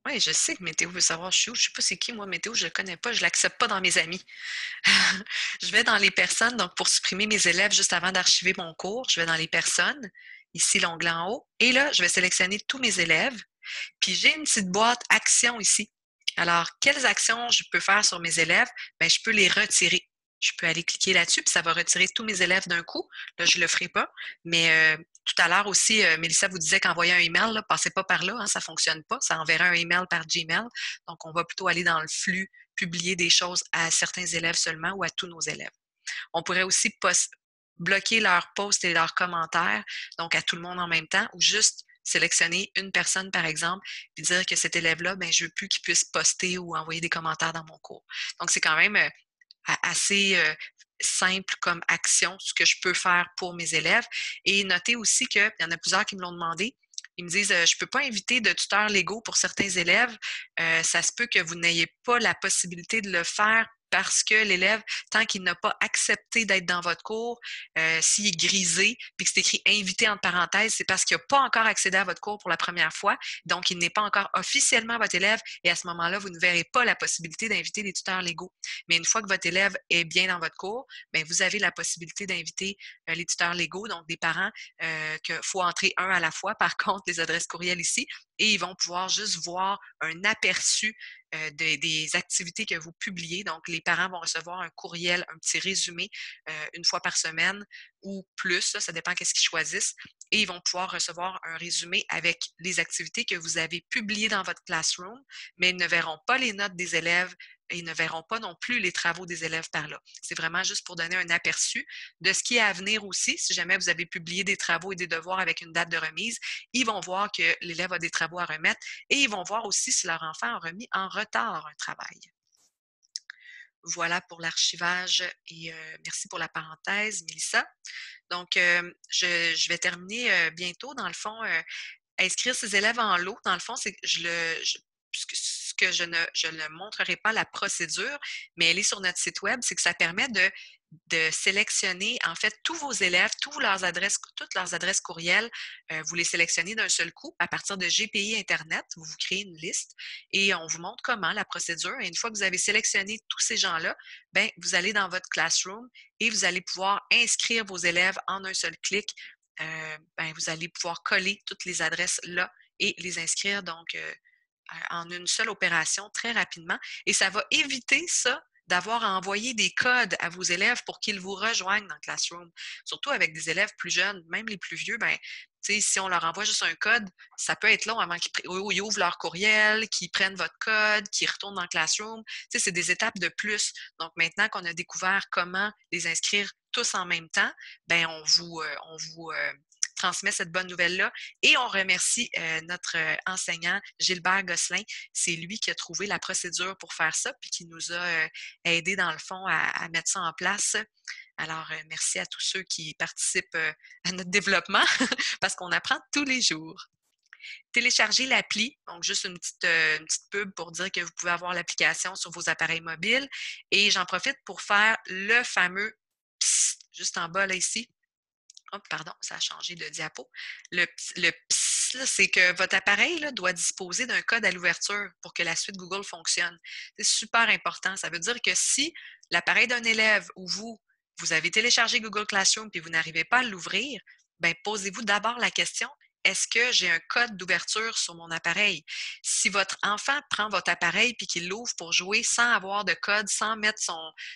S2: Oui, je sais que Météo veut savoir je suis où. Je ne sais pas c'est qui, moi, Météo, je ne le connais pas, je ne l'accepte pas dans mes amis. Je vais dans les personnes, donc pour supprimer mes élèves juste avant d'archiver mon cours, je vais dans les personnes, ici l'onglet en haut, et là, je vais sélectionner tous mes élèves, puis j'ai une petite boîte actions ici. Alors, quelles actions je peux faire sur mes élèves? Bien, je peux les retirer. Je peux aller cliquer là-dessus, puis ça va retirer tous mes élèves d'un coup. Là, je ne le ferai pas. Mais tout à l'heure aussi, Mélissa vous disait qu'envoyer un email, là, passez pas par là, hein, ça ne fonctionne pas. Ça enverra un email par Gmail. Donc, on va plutôt aller dans le flux, publier des choses à certains élèves seulement ou à tous nos élèves. On pourrait aussi bloquer leurs posts et leurs commentaires, donc à tout le monde en même temps, ou juste sélectionner une personne, par exemple, puis dire que cet élève-là, ben, je ne veux plus qu'il puisse poster ou envoyer des commentaires dans mon cours. Donc, c'est quand même assez simple comme action, ce que je peux faire pour mes élèves. Et notez aussi qu'il y en a plusieurs qui me l'ont demandé. Ils me disent, je ne peux pas inviter de tuteurs légaux pour certains élèves. Ça se peut que vous n'ayez pas la possibilité de le faire parce que l'élève, tant qu'il n'a pas accepté d'être dans votre cours, s'il est grisé, puis que c'est écrit invité entre parenthèses, c'est parce qu'il n'a pas encore accédé à votre cours pour la première fois. Donc, il n'est pas encore officiellement votre élève et à ce moment-là, vous ne verrez pas la possibilité d'inviter des tuteurs légaux. Mais une fois que votre élève est bien dans votre cours, bien, vous avez la possibilité d'inviter les tuteurs légaux, donc des parents qu'il faut entrer un à la fois, par contre, les adresses courriel ici, et ils vont pouvoir juste voir un aperçu des activités que vous publiez. Donc, les parents vont recevoir un courriel, un petit résumé une fois par semaine ou plus, là, ça dépend qu'est-ce qu'ils choisissent, et ils vont pouvoir recevoir un résumé avec les activités que vous avez publiées dans votre classroom, mais ils ne verront pas les notes des élèves et ils ne verront pas non plus les travaux des élèves par là. C'est vraiment juste pour donner un aperçu de ce qui est à venir aussi. Si jamais vous avez publié des travaux et des devoirs avec une date de remise, ils vont voir que l'élève a des travaux à remettre et ils vont voir aussi si leur enfant a remis en retard un travail. Voilà pour l'archivage et merci pour la parenthèse, Mélissa. Donc, je vais terminer bientôt. Dans le fond, inscrire ses élèves en lot, dans le fond, c'est que ce que je ne montrerai pas la procédure, mais elle est sur notre site web, c'est que ça permet de sélectionner, en fait, tous vos élèves, toutes leurs adresses courriels, vous les sélectionnez d'un seul coup à partir de GPI Internet, vous vous créez une liste et on vous montre comment la procédure. Et une fois que vous avez sélectionné tous ces gens-là, ben, vous allez dans votre classroom et vous allez pouvoir inscrire vos élèves en un seul clic. Ben, vous allez pouvoir coller toutes les adresses là et les inscrire donc en une seule opération très rapidement. Et ça va éviter ça d'avoir à envoyer des codes à vos élèves pour qu'ils vous rejoignent dans Classroom. Surtout avec des élèves plus jeunes, même les plus vieux, ben, si on leur envoie juste un code, ça peut être long avant qu'ils ouvrent leur courriel, qu'ils prennent votre code, qu'ils retournent dans Classroom. C'est des étapes de plus. Donc maintenant qu'on a découvert comment les inscrire tous en même temps, ben on vous transmet cette bonne nouvelle-là. Et on remercie notre enseignant Gilbert Gosselin. C'est lui qui a trouvé la procédure pour faire ça, puis qui nous a aidés, dans le fond, à mettre ça en place. Alors, merci à tous ceux qui participent à notre développement, parce qu'on apprend tous les jours. Télécharger l'appli, donc juste une petite pub pour dire que vous pouvez avoir l'application sur vos appareils mobiles. Et j'en profite pour faire le fameux psst, juste en bas là ici. Oh, pardon, ça a changé de diapo. Le psst, c'est que votre appareil là, doit disposer d'un code à l'ouverture pour que la suite Google fonctionne. C'est super important. Ça veut dire que si l'appareil d'un élève ou vous avez téléchargé Google Classroom et vous n'arrivez pas à l'ouvrir, bien, posez-vous d'abord la question, est-ce que j'ai un code d'ouverture sur mon appareil? Si votre enfant prend votre appareil et qu'il l'ouvre pour jouer sans avoir de code, sans mettre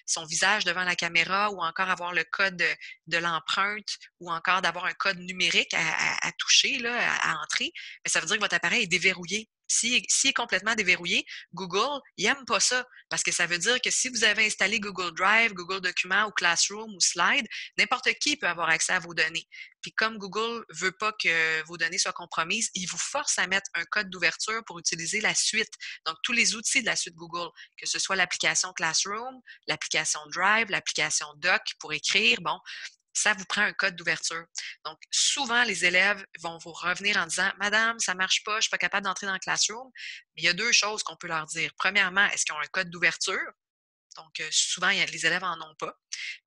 S2: son visage devant la caméra ou encore avoir le code de l'empreinte ou encore d'avoir un code numérique à toucher, là, à entrer, bien, ça veut dire que votre appareil est déverrouillé. S'il est complètement déverrouillé, Google, il n'aime pas ça parce que ça veut dire que si vous avez installé Google Drive, Google Documents ou Classroom ou Slide, n'importe qui peut avoir accès à vos données. Puis comme Google ne veut pas que vos données soient compromises, il vous force à mettre un code d'ouverture pour utiliser la suite. Donc, tous les outils de la suite Google, que ce soit l'application Classroom, l'application Drive, l'application Doc pour écrire, bon, ça vous prend un code d'ouverture. Donc, souvent, les élèves vont vous revenir en disant « Madame, ça ne marche pas, je ne suis pas capable d'entrer dans le Classroom. » Mais il y a deux choses qu'on peut leur dire. Premièrement, est-ce qu'ils ont un code d'ouverture? Donc, souvent, les élèves n'en ont pas.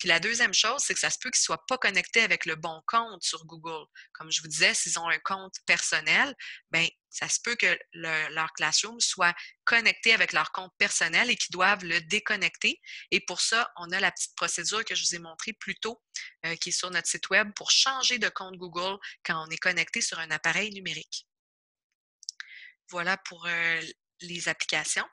S2: Puis la deuxième chose, c'est que ça se peut qu'ils ne soient pas connectés avec le bon compte sur Google. Comme je vous disais, s'ils ont un compte personnel, bien, ça se peut que leur Classroom soit connecté avec leur compte personnel et qu'ils doivent le déconnecter. Et pour ça, on a la petite procédure que je vous ai montrée plus tôt, qui est sur notre site web pour changer de compte Google quand on est connecté sur un appareil numérique. Voilà pour les applications.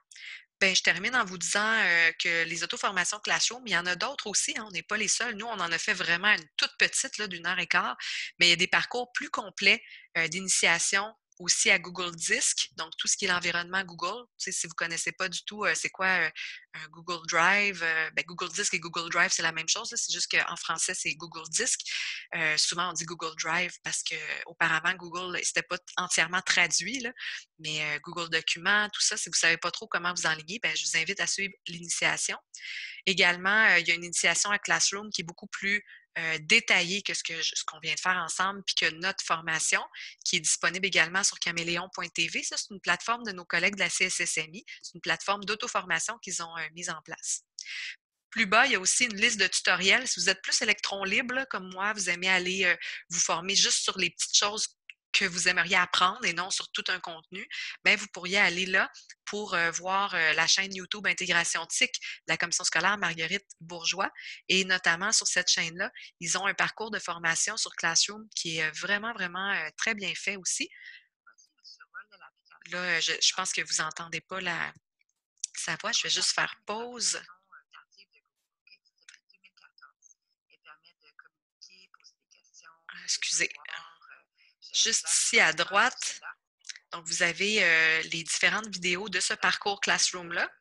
S2: Ben, je termine en vous disant que les auto-formations Classroom, il y en a d'autres aussi, hein, on n'est pas les seuls. Nous, on en a fait vraiment une toute petite, là, d'1 heure et quart, mais il y a des parcours plus complets d'initiation aussi à Google Disc, donc tout ce qui est l'environnement Google. Tu sais, si vous ne connaissez pas du tout c'est quoi un Google Drive, ben, Google Disc et Google Drive, c'est la même chose, c'est juste qu'en français, c'est Google Disc. Souvent, on dit Google Drive parce qu'auparavant, Google, c'était pas entièrement traduit, là, mais Google Documents, tout ça, si vous ne savez pas trop comment vous enligner, ben, je vous invite à suivre l'initiation. Également, il y a une initiation à Classroom qui est beaucoup plus détaillée que ce qu'on vient de faire ensemble, puis que notre formation, qui est disponible également sur caméléon.tv. Ça, c'est une plateforme de nos collègues de la CSSMI. C'est une plateforme d'auto-formation qu'ils ont mise en place. Plus bas, il y a aussi une liste de tutoriels. Si vous êtes plus électron libre, là, comme moi, vous aimez aller vous former juste sur les petites choses que vous aimeriez apprendre et non sur tout un contenu, bien, vous pourriez aller là pour voir la chaîne YouTube Intégration TIC de la Commission scolaire Marguerite Bourgeois. Et notamment sur cette chaîne-là, ils ont un parcours de formation sur Classroom qui est vraiment, vraiment très bien fait aussi. Là, je pense que vous n'entendez pas sa voix. Je vais juste faire pause. Excusez. Juste ici à droite, donc vous avez les différentes vidéos de ce parcours Classroom-là.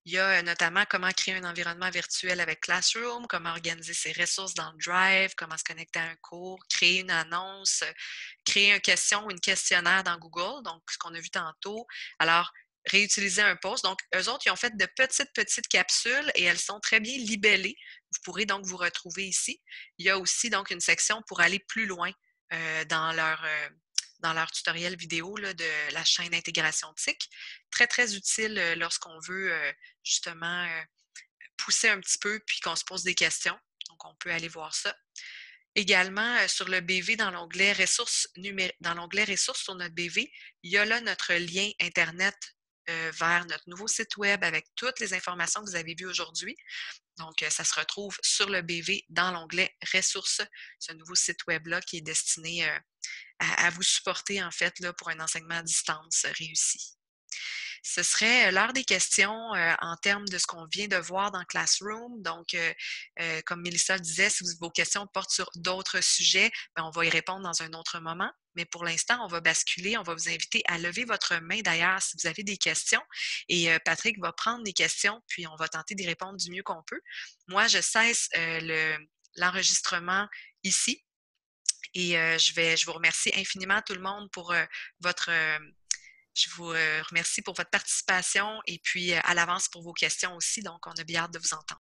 S2: Il y a notamment comment créer un environnement virtuel avec Classroom, comment organiser ses ressources dans le Drive, comment se connecter à un cours, créer une annonce, créer une question ou une questionnaire dans Google, donc ce qu'on a vu tantôt. Alors, réutiliser un post. Donc, eux autres, ils ont fait de petites capsules et elles sont très bien libellées. Vous pourrez donc vous retrouver ici. Il y a aussi donc une section pour aller plus loin dans leur tutoriel vidéo là, de la chaîne Intégration TIC. Très, très utile lorsqu'on veut justement pousser un petit peu puis qu'on se pose des questions. Donc, on peut aller voir ça. Également, sur le BV, dans l'onglet ressources sur notre BV, il y a là notre lien Internet vers notre nouveau site web avec toutes les informations que vous avez vues aujourd'hui. Donc, ça se retrouve sur le BV dans l'onglet ressources, ce nouveau site web-là qui est destiné à vous supporter, en fait, là, pour un enseignement à distance réussi. Ce serait l'heure des questions en termes de ce qu'on vient de voir dans Classroom. Donc, comme Mélissa le disait, si vos questions portent sur d'autres sujets, bien, on va y répondre dans un autre moment. Mais pour l'instant, on va basculer. On va vous inviter à lever votre main d'ailleurs si vous avez des questions. Et Patrick va prendre les questions, puis on va tenter d'y répondre du mieux qu'on peut. Moi, je cesse l'enregistrement ici. Et je vous remercie infiniment tout le monde pour votre... je vous remercie pour votre participation et puis à l'avance pour vos questions aussi. Donc, on a bien hâte de vous entendre.